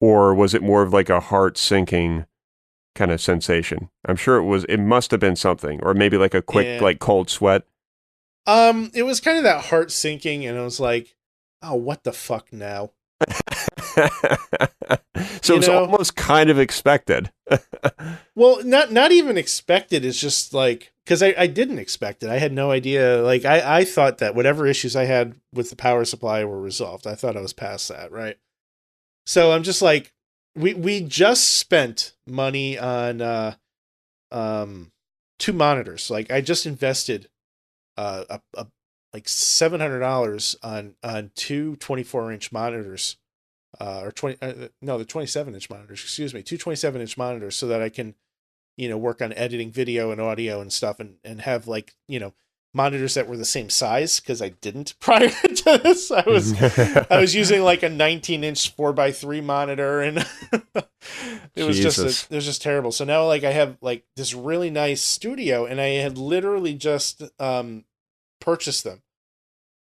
S1: or was it more of like a heart sinking kind of sensation? I'm sure it must have been something, or maybe like a quick, like cold sweat.
S2: It was kind of that heart sinking, and I was like, oh, what the fuck now?
S1: So it's almost kind of expected.
S2: Well, not even expected. It's just like, because I didn't expect it. I had no idea. Like, I thought that whatever issues I had with the power supply were resolved. I thought I was past that, right? So I'm just like, we just spent money on two monitors. Like I just invested a like $700 on two 24-inch monitors, or 20 no, the 27-inch monitors, excuse me, two 27-inch monitors, so that I can, work on editing video and audio and stuff, and have like, monitors that were the same size, because I didn't prior to this. I was using like a 19-inch 4x3 monitor, and it was just terrible. So now like I have like this really nice studio, and I had literally just purchased them,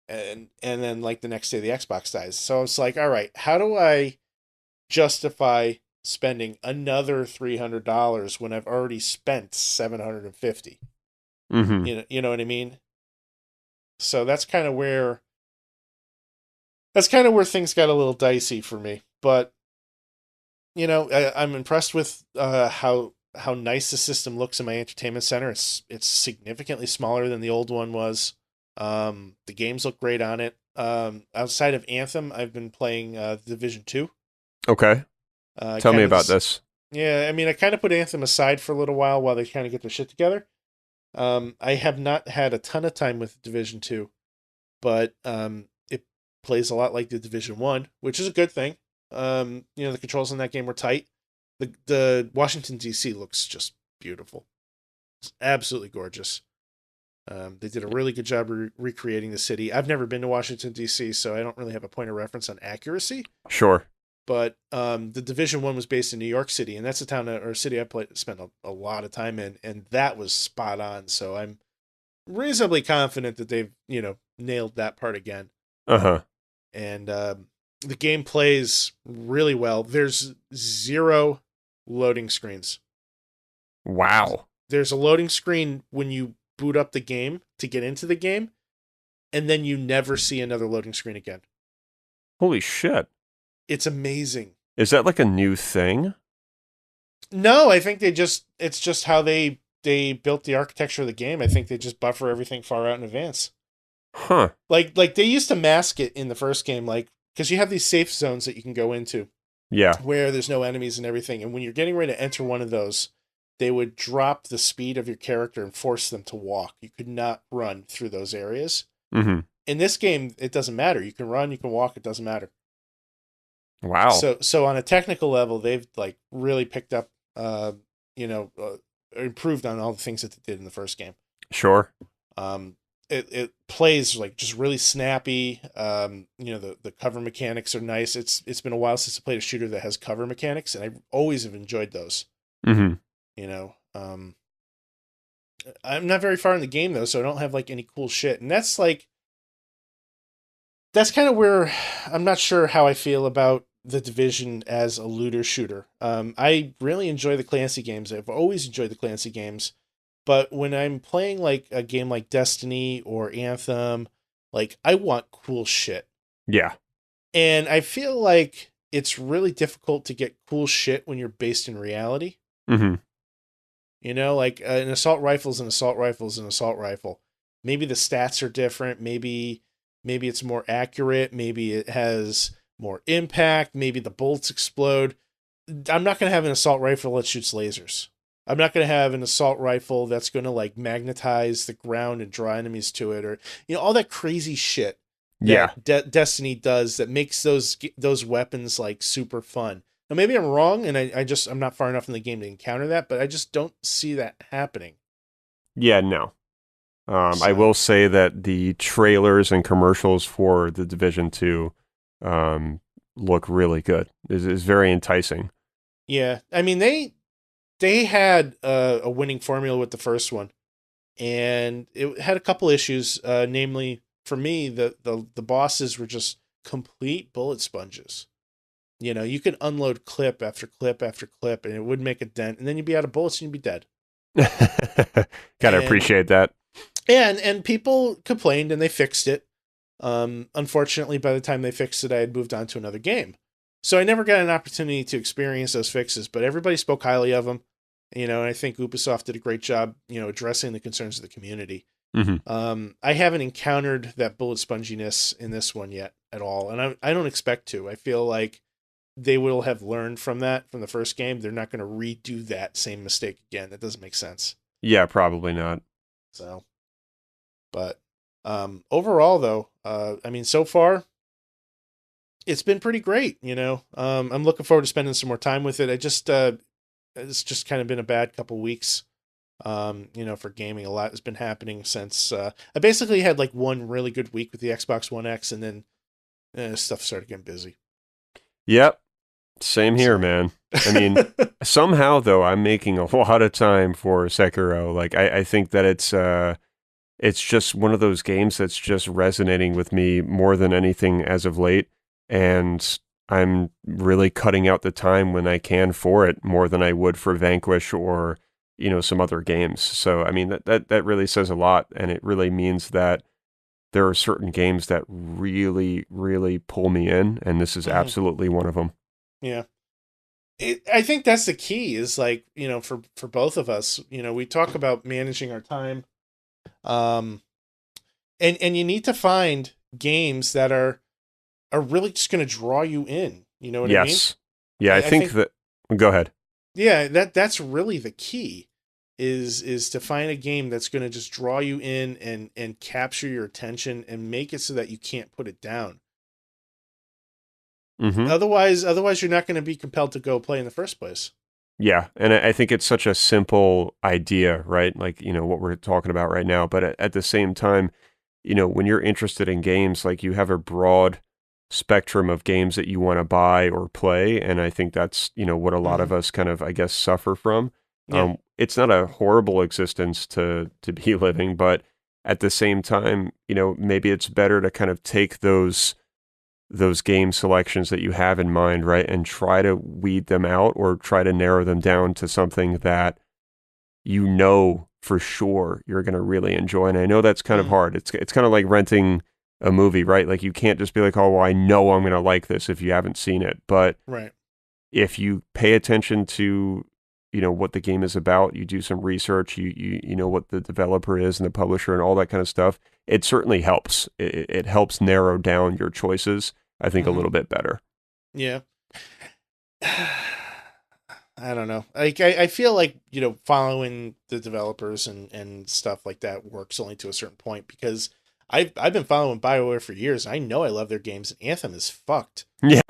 S2: and then like the next day the Xbox dies. So it's like, all right, how do I justify spending another $300 when I've already spent $750?
S1: Mm-hmm.
S2: You know what I mean? So that's kind of where things got a little dicey for me. But I'm impressed with how nice the system looks in my entertainment center. It's significantly smaller than the old one was. The games look great on it. Outside of Anthem, I've been playing Division 2.
S1: Okay. Tell me about this.
S2: Yeah, I mean, I kind of put Anthem aside for a little while they kind of get their shit together. I have not had a ton of time with Division 2, but it plays a lot like the Division 1, which is a good thing. The controls in that game were tight. The Washington, D.C. looks just beautiful. It's absolutely gorgeous. They did a really good job recreating the city. I've never been to Washington, D.C., so I don't really have a point of reference on accuracy.
S1: Sure.
S2: But the Division 1 was based in New York City, and that's a town or city I spent a lot of time in, and that was spot on. So I'm reasonably confident that they've, nailed that part again.
S1: Uh-huh.
S2: And the game plays really well. There's 0 loading screens.
S1: Wow.
S2: There's a loading screen when you boot up the game to get into the game, and then you never see another loading screen again.
S1: Holy shit.
S2: It's amazing.
S1: Is that like a new thing?
S2: No, I think it's just how they built the architecture of the game. I think they just buffer everything far out in advance.
S1: Huh.
S2: Like they used to mask it in the first game, like, because you have these safe zones that you can go into.
S1: Yeah.
S2: Where there's no enemies and everything. And when you're getting ready to enter one of those, they would drop the speed of your character and force them to walk. You could not run through those areas.
S1: Mm-hmm.
S2: In this game, it doesn't matter. You can run, you can walk, it doesn't matter.
S1: Wow.
S2: So on a technical level, they've like really picked up, improved on all the things that they did in the first game.
S1: Sure.
S2: It plays like just really snappy. The cover mechanics are nice. It's been a while since I played a shooter that has cover mechanics, and I always have enjoyed those.
S1: Mm-hmm.
S2: I'm not very far in the game though, so I don't have like any cool shit, and that's kind of where I'm not sure how I feel about the Division as a looter shooter. I really enjoy the Clancy games. I've always enjoyed the Clancy games. But when I'm playing like a game like Destiny or Anthem, like I want cool shit.
S1: Yeah.
S2: And I feel like it's really difficult to get cool shit when you're based in reality.
S1: Mm-hmm.
S2: Like an assault rifle is an assault rifle is an assault rifle. Maybe the stats are different. Maybe it's more accurate. Maybe it has more impact. Maybe the bullets explode. I'm not going to have an assault rifle that shoots lasers. I'm not going to have an assault rifle that's going to like magnetize the ground and draw enemies to it, or all that crazy shit that Destiny does that makes those weapons like super fun. Now maybe I'm wrong, and I'm not far enough in the game to encounter that, but I just don't see that happening.
S1: Yeah, no. I will say that the trailers and commercials for the Division 2 look really good. It's very enticing.
S2: Yeah, I mean they had a winning formula with the first one, and it had a couple issues. Namely, for me, the bosses were just complete bullet sponges. You could unload clip after clip after clip, and it wouldn't make a dent, and then you'd be out of bullets and you'd be dead.
S1: Gotta appreciate that.
S2: And people complained, and they fixed it. Unfortunately, by the time they fixed it, I had moved on to another game. So I never got an opportunity to experience those fixes, but everybody spoke highly of them. And I think Ubisoft did a great job, addressing the concerns of the community.
S1: Mm-hmm.
S2: I haven't encountered that bullet sponginess in this one yet at all, and I don't expect to. I feel like they will have learned from that from the first game. They're not going to redo that same mistake again. That doesn't make sense.
S1: Yeah, probably not.
S2: So, but overall, though, I mean, so far, it's been pretty great. I'm looking forward to spending some more time with it. It's just kind of been a bad couple weeks. For gaming. A lot has been happening since I basically had like one really good week with the Xbox One X, and then stuff started getting busy.
S1: Yep. Same here, man. I mean, somehow though, I'm making a lot of time for Sekiro. Like, I think that it's just one of those games that's just resonating with me more than anything as of late, and I'm really cutting out the time when I can for it more than I would for Vanquish or some other games. So I mean that really says a lot, and it really means that there are certain games that really, really pull me in, and this is absolutely one of them.
S2: Yeah. I think that's the key is like, for both of us, we talk about managing our time. And you need to find games that are really just going to draw you in. You know what I mean?
S1: Yes. Yeah, I think that, go ahead.
S2: Yeah, that's really the key is to find a game that's going to just draw you in and capture your attention and make it so that you can't put it down.
S1: Mm-hmm.
S2: Otherwise you're not going to be compelled to go play in the first place.
S1: Yeah, and I think it's such a simple idea, right? Like, what we're talking about right now. But at the same time, when you're interested in games, like you have a broad spectrum of games that you want to buy or play. And I think that's, what a lot of us kind of, I guess, suffer from.
S2: Yeah.
S1: It's not a horrible existence to be living, but at the same time, maybe it's better to kind of take those game selections that you have in mind, right, and try to weed them out or try to narrow them down to something that for sure you're going to really enjoy. And I know that's kind of hard. It's kind of like renting a movie, right? Like you can't just be like, oh, well, I know I'm going to like this if you haven't seen it. But
S2: right.
S1: If you pay attention to what the game is about, you do some research, you know what the developer is and the publisher and all that kind of stuff, it certainly helps. It helps narrow down your choices, I think, a little bit better.
S2: Yeah. I don't know. Like I feel like, following the developers and stuff like that works only to a certain point, because I've been following BioWare for years. I know I love their games, and Anthem is fucked.
S1: Yeah.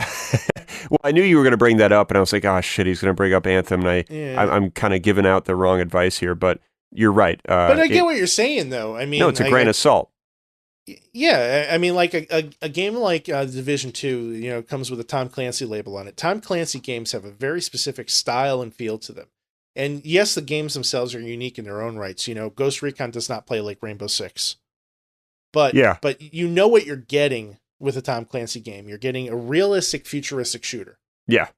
S1: Well, I knew you were going to bring that up, and I was like, oh, shit, he's going to bring up Anthem, and I'm kind of giving out the wrong advice here, but you're right.
S2: But I get what you're saying, though. I mean,
S1: no, it's a grain of salt.
S2: Yeah, I mean, like a game like Division 2, comes with a Tom Clancy label on it. Tom Clancy games have a very specific style and feel to them. And yes, the games themselves are unique in their own rights. Ghost Recon does not play like Rainbow Six. But you know what you're getting with a Tom Clancy game. You're getting a realistic, futuristic shooter.
S1: Yeah.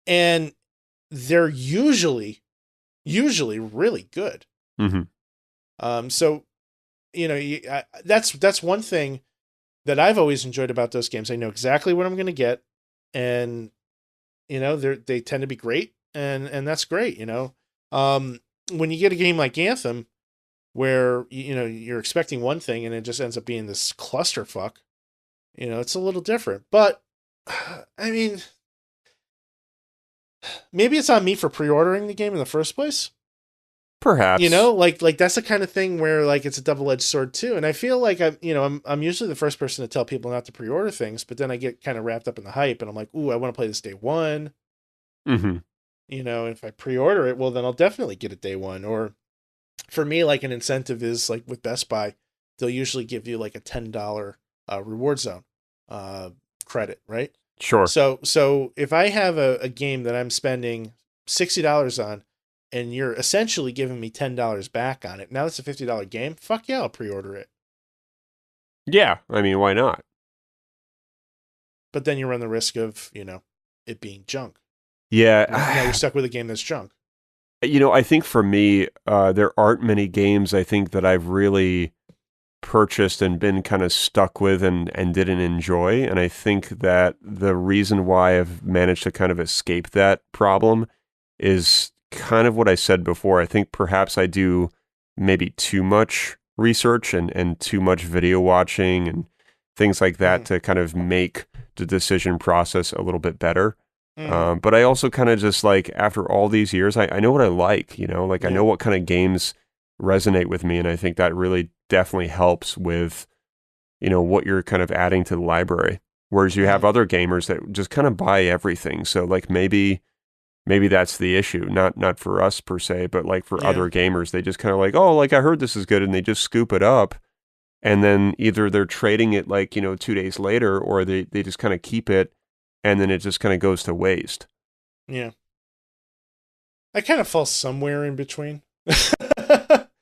S2: And they're usually really good.
S1: Mm-hmm.
S2: So, that's one thing that I've always enjoyed about those games. I know exactly what I'm going to get, and they tend to be great, and that's great. When you get a game like Anthem, where you're expecting one thing and it just ends up being this clusterfuck, it's a little different. But I mean, maybe it's on me for pre-ordering the game in the first place.
S1: Perhaps.
S2: Like that's the kind of thing where like it's a double-edged sword too. And I feel like I'm usually the first person to tell people not to pre-order things, but then I get kind of wrapped up in the hype and I'm like, ooh, I want to play this day one.
S1: Mm-hmm.
S2: If I pre-order it, well, then I'll definitely get it day one. Or for me, like an incentive is like with Best Buy, they'll usually give you like a $10 reward zone credit, right?
S1: Sure.
S2: So if I have a game that I'm spending $60 on, and you're essentially giving me $10 back on it, now it's a $50 game, fuck yeah, I'll pre-order it.
S1: Yeah, I mean, why not?
S2: But then you run the risk of, it being junk.
S1: Yeah.
S2: Now you're stuck with a game that's junk.
S1: I think for me, there aren't many games I think that I've really purchased and been kind of stuck with and didn't enjoy. And I think that the reason why I've managed to kind of escape that problem is kind of what I said before. I think perhaps I do maybe too much research and too much video watching and things like that to kind of make the decision process a little bit better.
S2: Mm.
S1: But I also kind of just like, after all these years, I know what I like, like I
S2: Yeah.
S1: know what kind of games resonate with me. And I think that really definitely helps with, what you're kind of adding to the library. Whereas you have
S2: Mhm.
S1: other gamers that just kind of buy everything. So like maybe that's the issue. Not for us per se, but like for
S2: Yeah.
S1: other gamers, they just kind of like, oh, like I heard this is good, and they just scoop it up. And then either they're trading it like, 2 days later, or they just kind of keep it, and then it just kind of goes to waste.
S2: Yeah. I kind of fall somewhere in between.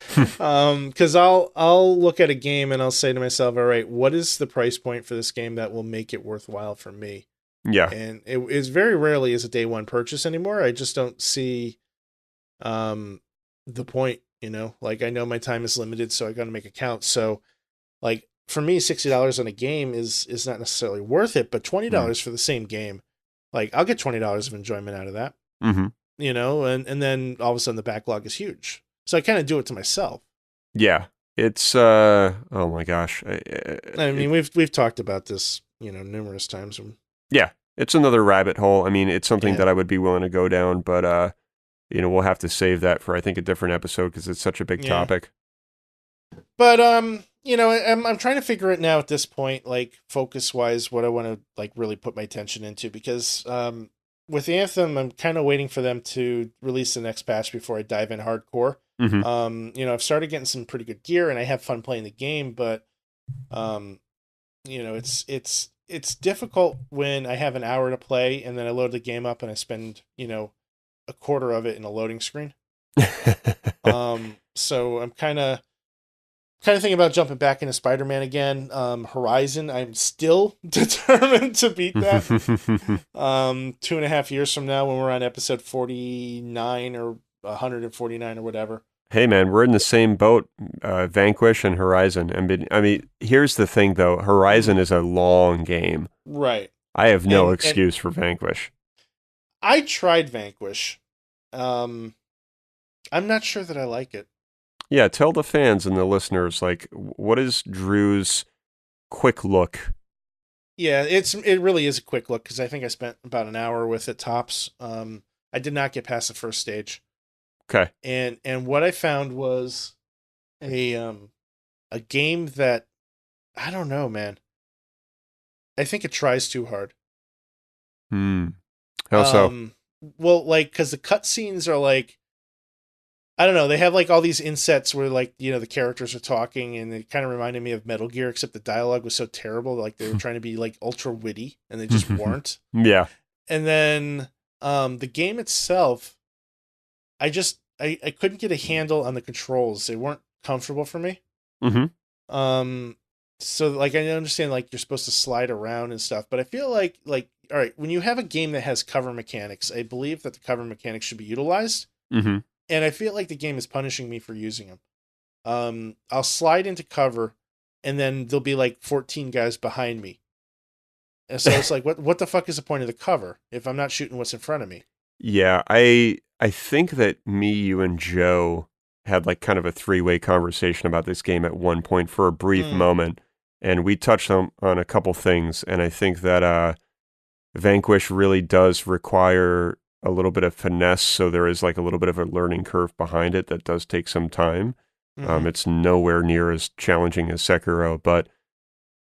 S2: Because I'll look at a game and I'll say to myself, all right, what is the price point for this game that will make it worthwhile for me?
S1: Yeah.
S2: And it is very rarely is a day one purchase anymore. I just don't see the point, like I know my time is limited, so I got to make it count. So like for me, $60 on a game is not necessarily worth it, but $20 for the same game, like I'll get $20 of enjoyment out of that.
S1: Mm-hmm.
S2: And then all of a sudden the backlog is huge. So I kind of do it to myself.
S1: Yeah. It's oh my gosh.
S2: I mean, we've talked about this, numerous times.
S1: Yeah, it's another rabbit hole. I mean, it's something that
S2: Yeah.
S1: I would be willing to go down, but we'll have to save that for, I think, a different episode, because it's such a big
S2: Yeah.
S1: topic.
S2: But I'm trying to figure it now at this point, like focus wise, what I want to like really put my attention into, because with Anthem, I'm kind of waiting for them to release the next patch before I dive in hardcore.
S1: Mm-hmm.
S2: I've started getting some pretty good gear and I have fun playing the game, but it's difficult when I have an hour to play and then I load the game up and I spend, a quarter of it in a loading screen. So I'm kind of thinking about jumping back into Spider-Man again. Horizon, I'm still determined to beat that. 2.5 years from now, when we're on episode 49 or 149 or whatever.
S1: Hey man, we're in the same boat, Vanquish and Horizon. I mean, here's the thing though, Horizon is a long game.
S2: Right.
S1: I have no
S2: And
S1: excuse for Vanquish.
S2: I tried Vanquish. I'm not sure that I like it.
S1: Yeah, tell the fans and the listeners, like, what is Drew's quick look?
S2: Yeah, it really is a quick look, because I think I spent about an hour with it tops. I did not get past the first stage.
S1: Okay.
S2: And what I found was a game that, I don't know, man. I think it tries too hard.
S1: How so?
S2: Well, like, because the cutscenes are like, I don't know, they have like all these insets where like, the characters are talking, and it kind of reminded me of Metal Gear, except the dialogue was so terrible, like they were trying to be like ultra witty and they just weren't.
S1: Yeah.
S2: And then the game itself, I couldn't get a handle on the controls. They weren't comfortable for me.
S1: Mm-hmm.
S2: So like I understand like you're supposed to slide around and stuff, but I feel like all right, when you have a game that has cover mechanics, I believe that the cover mechanics should be utilized.
S1: Mm-hmm.
S2: And I feel like the game is punishing me for using them. I'll slide into cover, and then there'll be like 14 guys behind me. And so it's like, what the fuck is the point of the cover if I'm not shooting what's in front of me?
S1: Yeah, I think that me, you, and Joe had like kind of a three-way conversation about this game at one point for a brief moment, and we touched on a couple things, and I think that Vanquish really does require a little bit of finesse, so there is like a little bit of a learning curve behind it that does take some time.
S2: Mm-hmm.
S1: It's nowhere near as challenging as Sekiro, but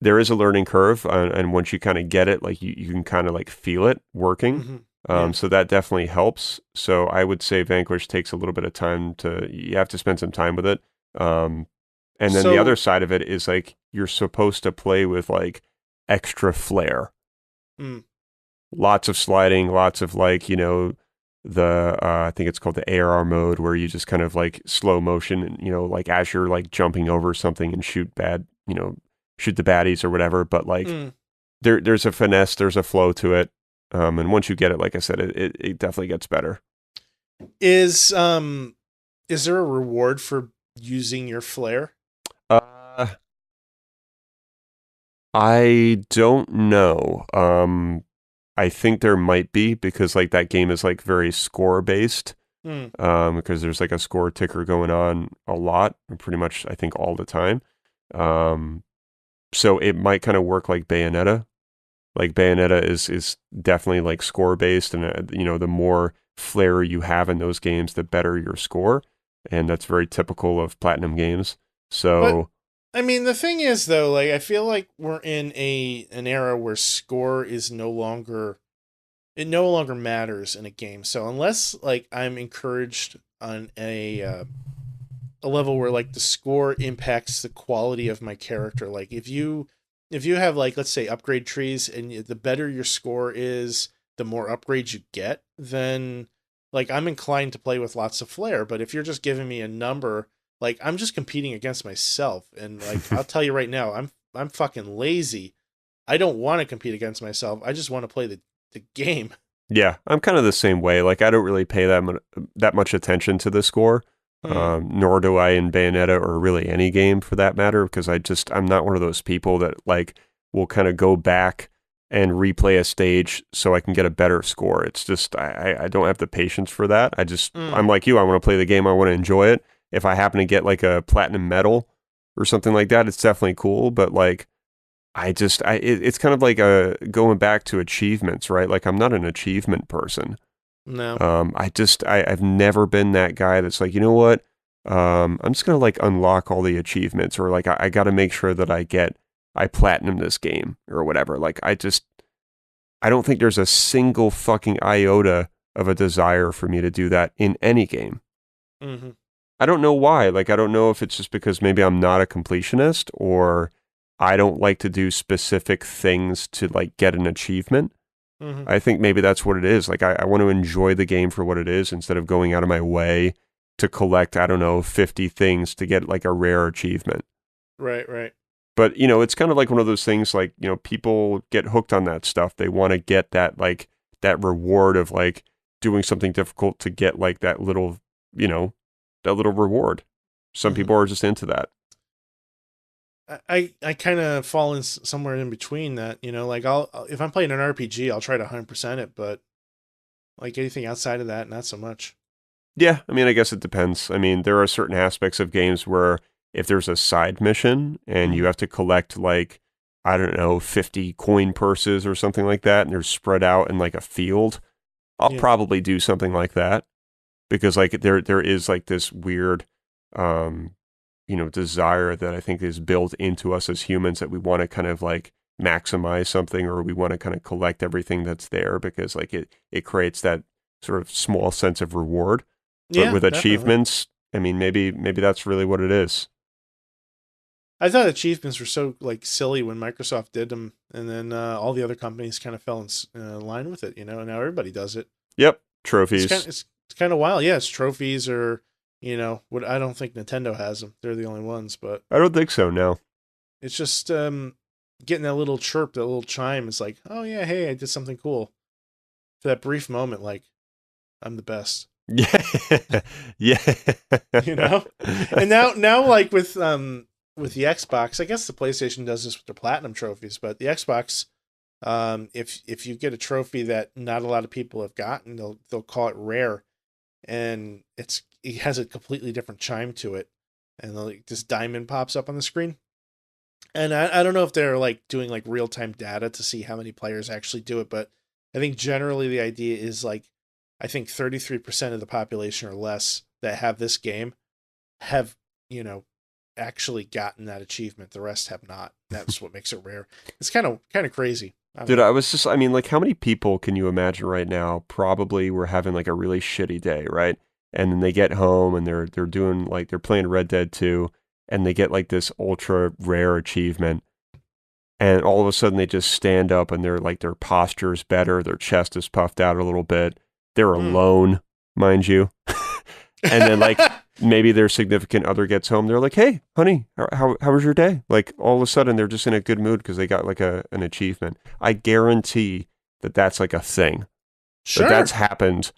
S1: there is a learning curve, and once you kind of get it, like you can kind of like feel it working.
S2: Mm-hmm. Yeah.
S1: So that definitely helps. So I would say Vanquish takes a little bit of time you have to spend some time with it. And then the other side of it is like, you're supposed to play with like extra flair. Lots of sliding, lots of like, the, I think it's called the ARR mode, where you just kind of like slow motion and, like as you're like jumping over something and shoot the baddies or whatever. But like there's a finesse, there's a flow to it. And once you get it, like I said, it definitely gets better.
S2: Is there a reward for using your flare?
S1: I don't know. I think there might be, because like that game is like very score based. Because there's like a score ticker going on a lot, pretty much I think all the time. So it might kind of work like Bayonetta, Like Bayonetta is definitely like score based, and the more flair you have in those games, the better your score, and that's very typical of Platinum games.
S2: But
S1: So
S2: I mean, the thing is though, like I feel like we're in an era where score is no longer it no longer matters in a game. So unless like I'm encouraged on a level where like the score impacts the quality of my character, like if you have like let's say upgrade trees and the better your score is, the more upgrades you get, then like I'm inclined to play with lots of flair. But if you're just giving me a number, like I'm just competing against myself, and like I'll tell you right now, I'm fucking lazy. I don't want to compete against myself. I just want to play the game.
S1: yeah, I'm kind of the same way. Like I don't really pay that much attention to the score,
S2: Hmm.
S1: nor do I in Bayonetta or really any game for that matter, because I'm not one of those people that like will kind of go back and replay a stage so I can get a better score. It's just I don't have the patience for that. I'm
S2: Mm.
S1: like you. I want to play the game. I want to enjoy it. If I happen to get like a platinum medal or something like that, it's definitely cool. But like it's kind of like going back to achievements, right? Like I'm not an achievement person.
S2: No.
S1: I've never been that guy that's like, you know what? I'm just gonna like unlock all the achievements, or like I got to make sure that I platinum this game or whatever. Like I don't think there's a single fucking iota of a desire for me to do that in any game.
S2: Hmm.
S1: I don't know why. Like, I don't know if it's just because maybe I'm not a completionist, or I don't like to do specific things to like get an achievement.
S2: Hmm.
S1: I think maybe that's what it is. Like, I want to enjoy the game for what it is instead of going out of my way to collect, I don't know, 50 things to get like a rare achievement.
S2: Right. Right.
S1: But, it's kind of like one of those things like, people get hooked on that stuff. They want to get that, like, that reward of like doing something difficult to get like you know, that little reward. Some
S2: Hmm.
S1: people are just into that.
S2: I kind of fall in somewhere in between that, like if I'm playing an RPG, I'll try to 100% it, but like anything outside of that, not so much.
S1: Yeah, I mean, I guess it depends. I mean, there are certain aspects of games where if there's a side mission and you
S2: Hmm.
S1: have to collect like, I don't know, 50 coin purses or something like that, and they're spread out in like a field, I'll
S2: Yeah.
S1: probably do something like that because like there is like this weird um desire that I think is built into us as humans that we want to kind of like maximize something, or we want to kind of collect everything that's there because like it creates that sort of small sense of reward. But
S2: Yeah,
S1: with
S2: definitely.
S1: achievements, I mean, maybe that's really what it is.
S2: I thought achievements were so like silly when Microsoft did them, and then all the other companies kind of fell in line with it, and now everybody does it.
S1: Yep,
S2: It's kind
S1: trophies.
S2: of, it's kind of wild. Yeah, it's trophies or what I don't think Nintendo has them. They're the only ones, but
S1: I don't think so now.
S2: it's just getting that little chirp, that little chime is like, oh yeah, hey, I did something cool. For that brief moment, like I'm the best,
S1: Yeah, yeah.
S2: you know. And now like with the Xbox, I guess the PlayStation does this with their platinum trophies, but the Xbox, if you get a trophy that not a lot of people have gotten, they'll call it rare, and it has a completely different chime to it, and like this diamond pops up on the screen. And I don't know if they're like doing like real time data to see how many players actually do it, but I think generally the idea is like I think 33% of the population or less that have this game have, you know, actually gotten that achievement. The rest have not. That's what makes it rare. It's kind of crazy. I don't
S1: Dude,
S2: know.
S1: I mean, like, how many people can you imagine right now probably were having like a really shitty day, right? And then they get home and they're doing like they're playing Red Dead 2 and they get like this ultra rare achievement, and all of a sudden they just stand up and they're like their posture is better, their chest is puffed out a little bit. They're
S2: Mm.
S1: alone, mind you. And then like maybe their significant other gets home, they're like, "Hey, honey, how was your day?" Like all of a sudden they're just in a good mood because they got like an achievement. I guarantee that that's like a thing. Like that's
S2: Sure.
S1: happened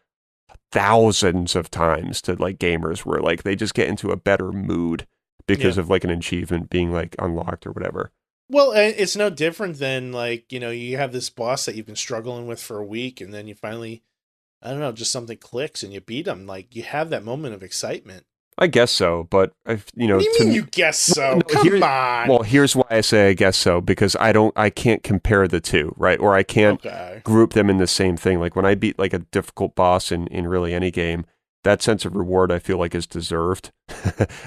S1: thousands of times to like gamers where like they just get into a better mood
S2: Yeah.
S1: because of like an achievement being like unlocked or whatever.
S2: Well, and it's no different than like, you have this boss that you've been struggling with for a week, and then you finally, I don't know, just something clicks and you beat them. Like you have that moment of excitement.
S1: I guess so, but
S2: What do you mean you guess so? Come on.
S1: Well, here's why I say I guess so, because I can't compare the two, right? Or I can't group them in the same thing. Like when I beat like a difficult boss in really any game, that sense of reward I feel like is deserved.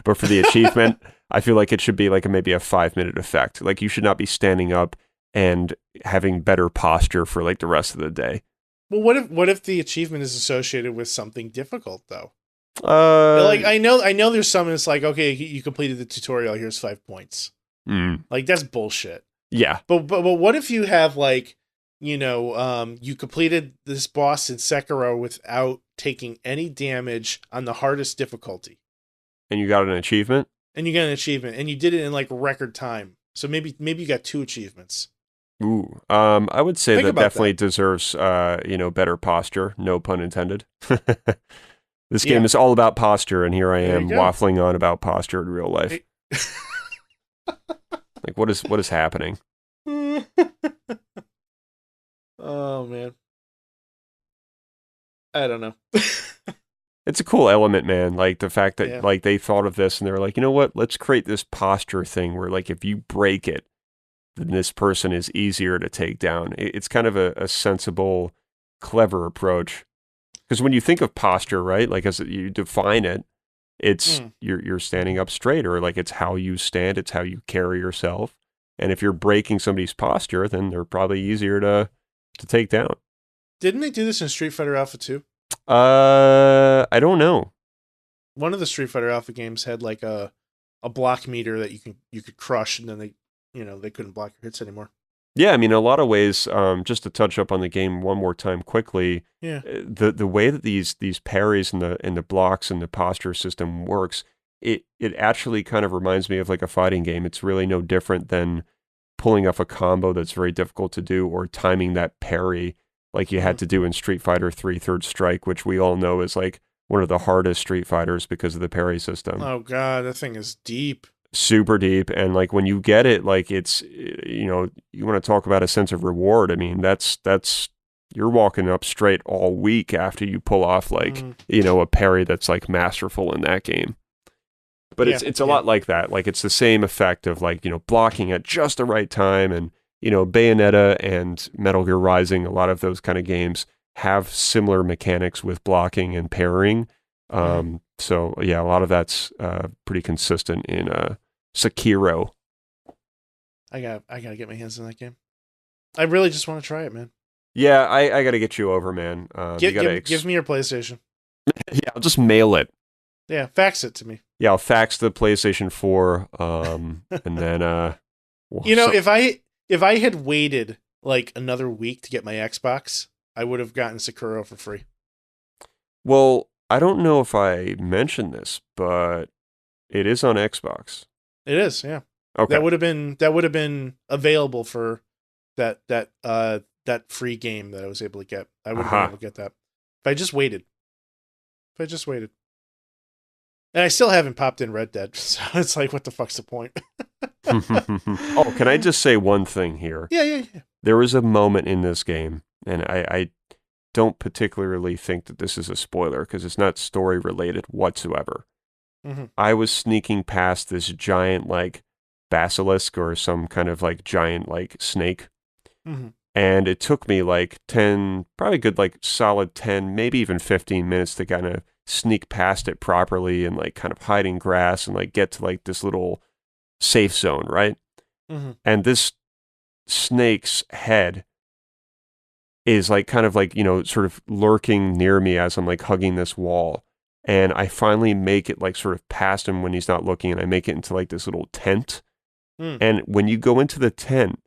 S1: But for the achievement, I feel like it should be like maybe a 5-minute effect. Like you should not be standing up and having better posture for like the rest of the day.
S2: Well, what if the achievement is associated with something difficult though? Like I know there's some it's like, okay, you completed the tutorial, here's 5 points. Like that's bullshit.
S1: Yeah.
S2: But what if you have like, you completed this boss in Sekiro without taking any damage on the hardest difficulty.
S1: And you got an achievement?
S2: And you got an achievement and you did it in like record time. So maybe you got 2 achievements.
S1: Ooh. I would say that definitely deserves better posture, no pun intended. This game is all about posture, and here I am waffling on about posture in real life. Like, what is happening?
S2: Oh, man. I don't know.
S1: It's a cool element, man. Like, the fact that, like, they thought of this, and they were like, you know what? Let's create this posture thing where, like, if you break it, then this person is easier to take down. It's kind of a sensible, clever approach. Because when you think of posture, right, like as you define it, it's you're standing up straight, or like it's how you stand, it's how you carry yourself. And if you're breaking somebody's posture, then they're probably easier to take down.
S2: Didn't they do this in Street Fighter Alpha 2?
S1: I don't know.
S2: One of the Street Fighter Alpha games had like a block meter that you could crush, and then they couldn't block your hits anymore.
S1: Yeah, I mean, in a lot of ways, just to touch up on the game one more time quickly, the way that these parries and the blocks and the posture system works, it actually kind of reminds me of like a fighting game. It's really no different than pulling off a combo that's very difficult to do, or timing that parry like you had to do in Street Fighter 3 Third Strike, which we all know is like one of the hardest Street Fighters because of the parry system.
S2: Oh god, that thing is deep.
S1: Super deep, and like when you get it, like it's, you want to talk about a sense of reward. I mean, that's you're walking up straight all week after you pull off like a parry that's like masterful in that game. But it's a lot like that. Like it's the same effect of like blocking at just the right time, and Bayonetta and Metal Gear Rising, a lot of those kind of games have similar mechanics with blocking and parrying. So yeah, a lot of that's pretty consistent in Sekiro.
S2: I gotta get my hands on that game. I really just want to try it, man.
S1: Yeah, I gotta get you over, man.
S2: Give me your PlayStation.
S1: Yeah, I'll just mail it.
S2: Yeah, fax it to me.
S1: Yeah, I'll fax the PlayStation 4, and then
S2: if I had waited like another week to get my Xbox, I would have gotten Sekiro for free.
S1: Well, I don't know if I mentioned this, but it is on Xbox.
S2: It is, yeah.
S1: Okay.
S2: That would have been available for that free game that I was able to get. I would have been able to get that if I just waited. And I still haven't popped in Red Dead, so it's like, what the fuck's the point?
S1: Oh, can I just say one thing here?
S2: Yeah.
S1: There was a moment in this game, and I don't particularly think that this is a spoiler because it's not story related whatsoever. I was sneaking past this giant like basilisk or some kind of like giant like snake, and it took me like 10, probably good like solid 10, maybe even 15 minutes to kind of sneak past it properly and like kind of hide in grass and like get to like this little safe zone, right? And this snake's head is like kind of like, sort of lurking near me as I'm like hugging this wall. And I finally make it like sort of past him when he's not looking, and I make it into like this little tent. And when you go into the tent,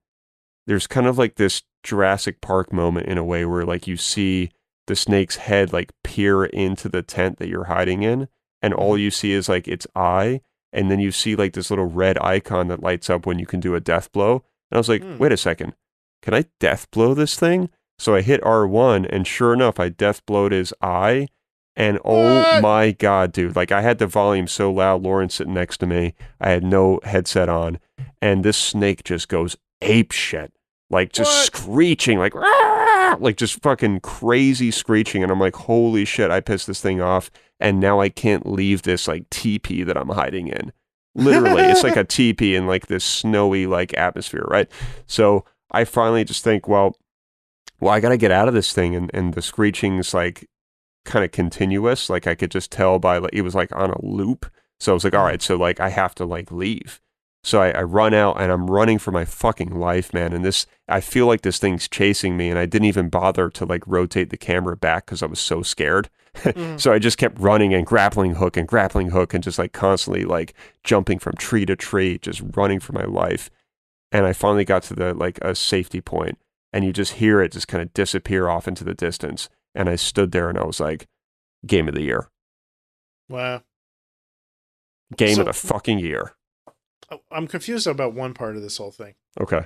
S1: there's kind of like this Jurassic Park moment in a way where like you see the snake's head like peer into the tent that you're hiding in, and all you see is like its eye, and then you see like this little red icon that lights up when you can do a death blow. And I was like, wait a second, can I death blow this thing? So I hit R1, and sure enough, I death blowed his eye. And oh my God, dude, like I had the volume so loud, Lauren sitting next to me, I had no headset on, and this snake just goes ape shit, like just screeching, like just fucking crazy screeching. And I'm like, holy shit, I pissed this thing off. and now I can't leave this like teepee that I'm hiding in. Literally, it's like a teepee in like this snowy like atmosphere, right? So I finally just think, well, I got to get out of this thing, and the screeching's like kind of continuous. Like I could just tell by like it was like on a loop. So I was like, all right, so like I have to like leave. So I run out and I'm running for my fucking life, man. And I feel like this thing's chasing me, and I didn't even bother to like rotate the camera back because I was so scared. So I just kept running and grappling hook and just like constantly like jumping from tree to tree, just running for my life. And I finally got to the like a safety point, and you just hear it just kind of disappear off into the distance. And I stood there and I was like, game of the year.
S2: Wow.
S1: Game of the fucking year.
S2: I'm confused about one part of this whole thing.
S1: Okay.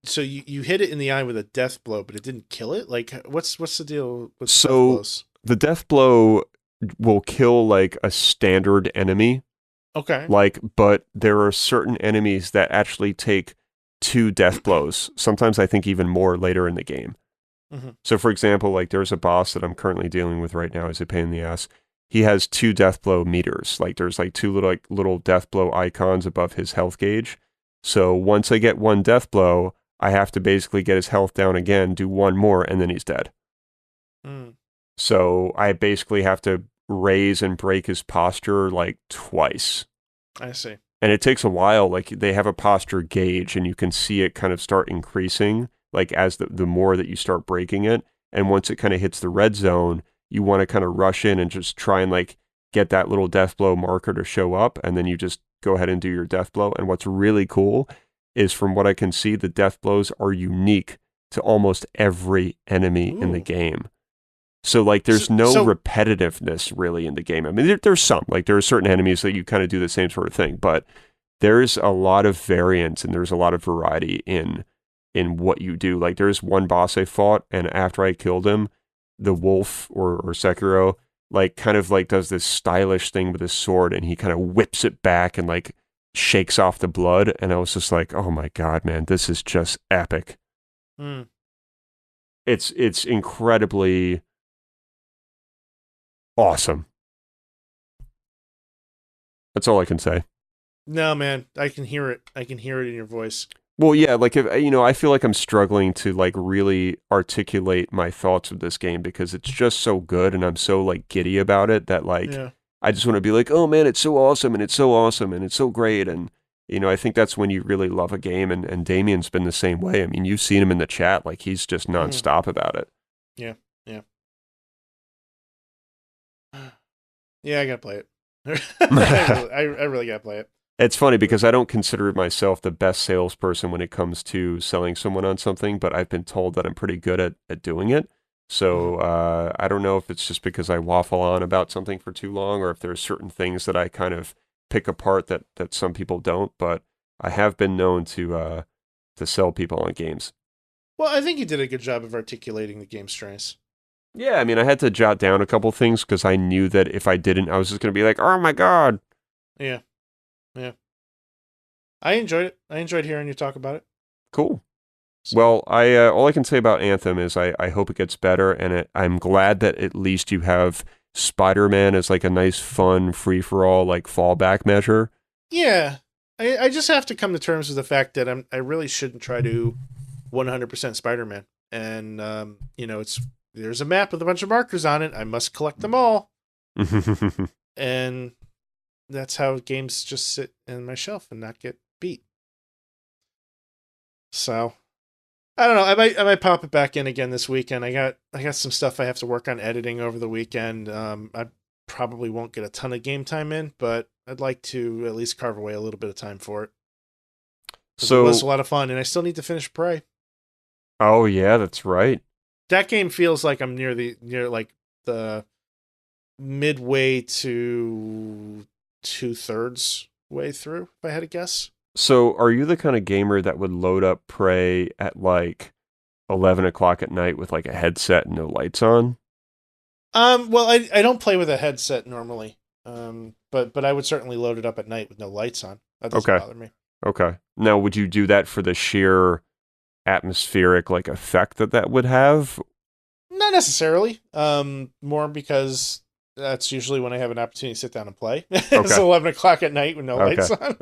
S2: So you hit it in the eye with a death blow, but it didn't kill it? Like, what's the deal with death blows?
S1: The death blow will kill like a standard enemy.
S2: Okay.
S1: Like, but there are certain enemies that actually take 2 death blows. Sometimes I think even more later in the game.
S2: Mm-hmm.
S1: So for example, like there's a boss that I'm currently dealing with right now. Is a pain in the ass. He has 2 death blow meters. Like there's like 2 little death blow icons above his health gauge. So once I get 1 death blow, I have to basically get his health down again, do 1 more, and then he's dead. So I basically have to raise and break his posture like twice.
S2: I see.
S1: And it takes a while. Like they have a posture gauge, and you can see it kind of start increasing like as the more that you start breaking it. And once it kind of hits the red zone, you want to kind of rush in and just try and like get that little death blow marker to show up, and then you just go ahead and do your death blow. And what's really cool is, from what I can see, the death blows are unique to almost every enemy in the game. So like there's no repetitiveness really in the game. I mean, there's some, like there are certain enemies that you kind of do the same sort of thing, but there's a lot of variance and there's a lot of variety in what you do. Like there's one boss I fought, and after I killed him, the wolf or Sekiro like kind of like does this stylish thing with his sword, and he kind of whips it back and like shakes off the blood. And I was just like, oh my God, man, this is just epic. It's incredibly awesome. That's all I can say.
S2: No, man, I can hear it. I can hear it in your voice.
S1: Well, yeah, like if I feel like I'm struggling to like really articulate my thoughts of this game because it's just so good, and I'm so like giddy about it that like I just want to be like, oh man, it's so awesome, and it's so awesome, and it's so great. And I think that's when you really love a game, and Damien's been the same way. I mean, you've seen him in the chat, like he's just nonstop about it.
S2: Yeah. Yeah, I gotta play it. I really gotta play it.
S1: It's funny because I don't consider myself the best salesperson when it comes to selling someone on something, but I've been told that I'm pretty good at doing it. So I don't know if it's just because I waffle on about something for too long, or if there's certain things that I kind of pick apart that some people don't, but I have been known to sell people on games.
S2: Well, I think you did a good job of articulating the game strengths.
S1: Yeah, I mean, I had to jot down a couple things because I knew that if I didn't, I was just going to be like, oh my God.
S2: Yeah. I enjoyed it. I enjoyed hearing you talk about it.
S1: Cool. So. Well, I all I can say about Anthem is I hope it gets better, and I'm glad that at least you have Spider-Man as like a nice, fun, free-for-all like fallback measure.
S2: Yeah. I just have to come to terms with the fact that I really shouldn't try to 100% Spider-Man. And, there's a map with a bunch of markers on it. I must collect them all. And that's how games just sit in my shelf and not get beat. So I don't know. I might pop it back in again this weekend. I got some stuff I have to work on editing over the weekend. I probably won't get a ton of game time in, but I'd like to at least carve away a little bit of time for it. So it was a lot of fun, and I still need to finish Prey.
S1: Oh yeah, that's right.
S2: That game feels like I'm near the midway to 2/3 way through, if I had to guess.
S1: So are you the kind of gamer that would load up Prey at like 11 o'clock at night with like a headset and no lights on?
S2: Well, I don't play with a headset normally. But I would certainly load it up at night with no lights on. That doesn't bother me.
S1: Okay. Now, would you do that for the sheer atmospheric like effect that would have?
S2: Not necessarily. More because That's usually when I have an opportunity to sit down and play. It's
S1: Okay.
S2: 11 o'clock at night with no
S1: Okay.
S2: lights on.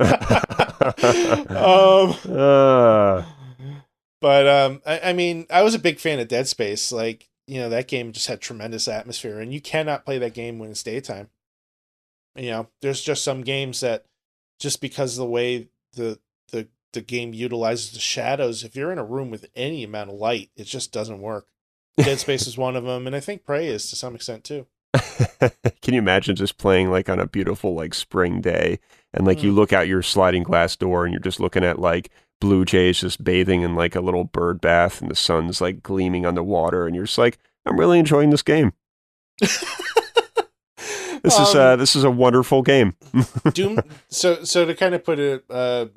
S2: um,
S1: uh,
S2: but I mean, I was a big fan of Dead Space. Like, that game just had tremendous atmosphere, and you cannot play that game when it's daytime. There's just some games that just because of the way the game utilizes the shadows, if you're in a room with any amount of light, it just doesn't work. Dead Space is one of them, and I think Prey is to some extent too.
S1: can you imagine just playing like on a beautiful like spring day and like you look out your sliding glass door and you're just looking at like blue jays just bathing in like a little bird bath and the sun's like gleaming on the water and you're just like, I'm really enjoying this game. This is a wonderful game.
S2: Doom. So to kind of put a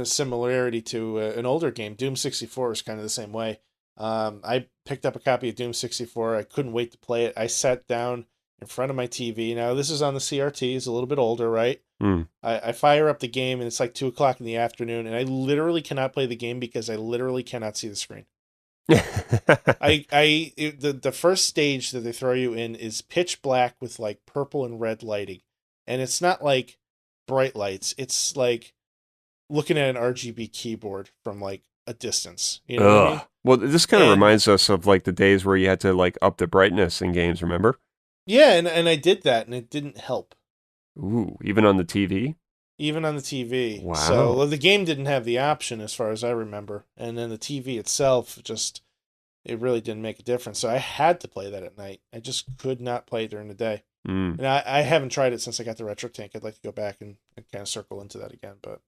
S2: similarity to an older game, Doom 64 is kind of the same way. I picked up a copy of Doom 64. I couldn't wait to play it. I sat down in front of my TV. Now this is on the CRT. It's a little bit older, right? I fire up the game and it's like 2:00 in the afternoon, and I literally cannot play the game because I literally cannot see the screen. The first stage that they throw you in is pitch black with like purple and red lighting, and it's not like bright lights. It's like looking at an RGB keyboard from like a distance. You know what I mean?
S1: Well, this kind of reminds us of like the days where you had to like up the brightness in games, remember?
S2: Yeah, and I did that, and it didn't help.
S1: Ooh, even on the TV?
S2: Even on the TV.
S1: Wow.
S2: So the game didn't have the option as far as I remember. And then the TV itself it really didn't make a difference. So I had to play that at night. I just could not play it during the day. And I haven't tried it since I got the Retro Tank. I'd like to go back and kind of circle into that again, but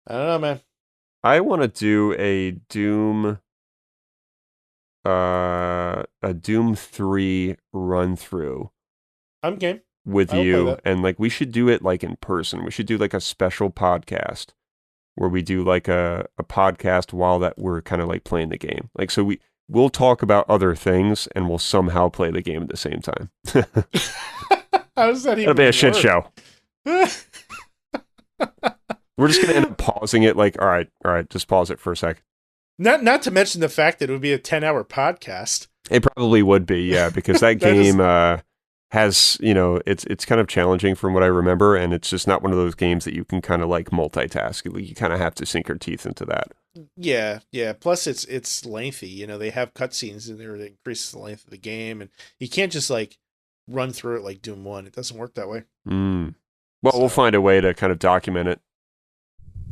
S2: I don't know, man.
S1: I want to do a Doom 3 run through.
S2: I'm game.
S1: With you, and like we should do it like in person. We should do like a special podcast where we do like a podcast while that we're kind of like playing the game. Like so we'll talk about other things and we'll somehow play the game at the same time.
S2: How does that even
S1: It'll be a
S2: work?
S1: shit show. We're just gonna end up pausing it like, all right, just pause it for a sec.
S2: Not to mention the fact that it would be a 10-hour podcast.
S1: It probably would be, yeah, because that game has, it's kind of challenging from what I remember, and it's just not one of those games that you can kind of like multitask. You kind of have to sink your teeth into that.
S2: Yeah. Plus, it's lengthy. They have cutscenes in there that increases the length of the game, and you can't just like run through it like Doom 1. It doesn't work that way.
S1: Well, we'll find a way to kind of document it.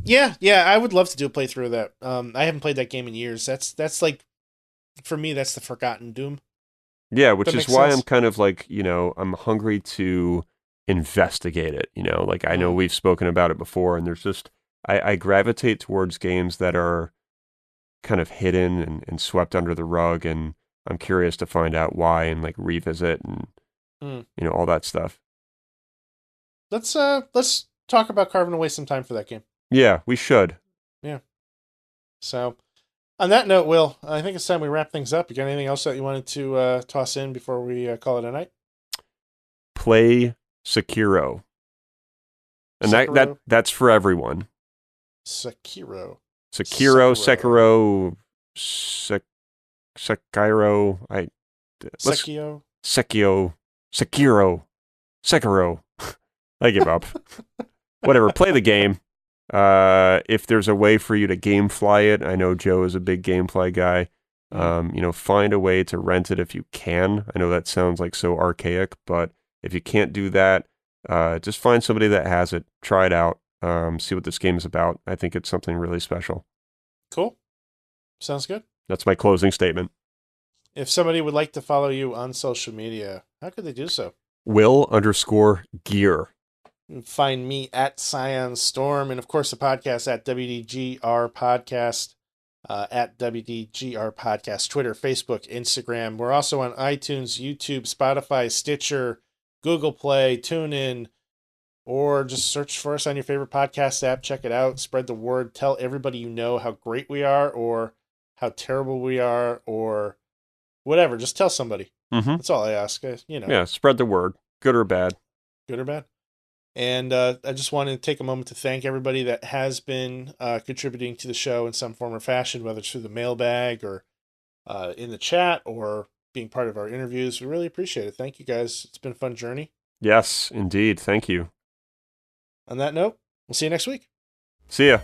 S2: Yeah, I would love to do a playthrough of that. I haven't played that game in years. That's like, for me, that's the forgotten Doom.
S1: Yeah, which is why I'm kind of like, I'm hungry to investigate it, like I know we've spoken about it before and there's just, I gravitate towards games that are kind of hidden and swept under the rug, and I'm curious to find out why and like revisit and, all that stuff.
S2: Let's talk about carving away some time for that game.
S1: Yeah, we should.
S2: Yeah. So, on that note, Will, I think it's time we wrap things up. You got anything else that you wanted to toss in before we call it a night?
S1: Play Sekiro. And that's for everyone.
S2: Sekiro.
S1: Sekiro.
S2: Sekiro.
S1: I give up. Whatever, play the game. If there's a way for you to gamefly it, I know Joe is a big gameplay guy. Find a way to rent it if you can. I know that sounds like so archaic, but if you can't do that, just find somebody that has it, try it out, see what this game is about. I think it's something really special.
S2: Cool. Sounds good.
S1: That's my closing statement.
S2: If somebody would like to follow you on social media, how could they do so?
S1: Will_gear.
S2: Find me at Scion Storm, and of course the podcast at WDGRPodcast, at WDGRPodcast, Twitter, Facebook, Instagram. We're also on iTunes, YouTube, Spotify, Stitcher, Google Play, TuneIn, or just search for us on your favorite podcast app. Check it out. Spread the word. Tell everybody you know how great we are, or how terrible we are, or whatever. Just tell somebody. That's all I ask.
S1: Yeah, spread the word, good or bad.
S2: Good or bad. And I just wanted to take a moment to thank everybody that has been contributing to the show in some form or fashion, whether it's through the mailbag or in the chat or being part of our interviews. We really appreciate it. Thank you guys. It's been a fun journey.
S1: Yes, indeed. Thank you.
S2: On that note, we'll see you next week.
S1: See ya.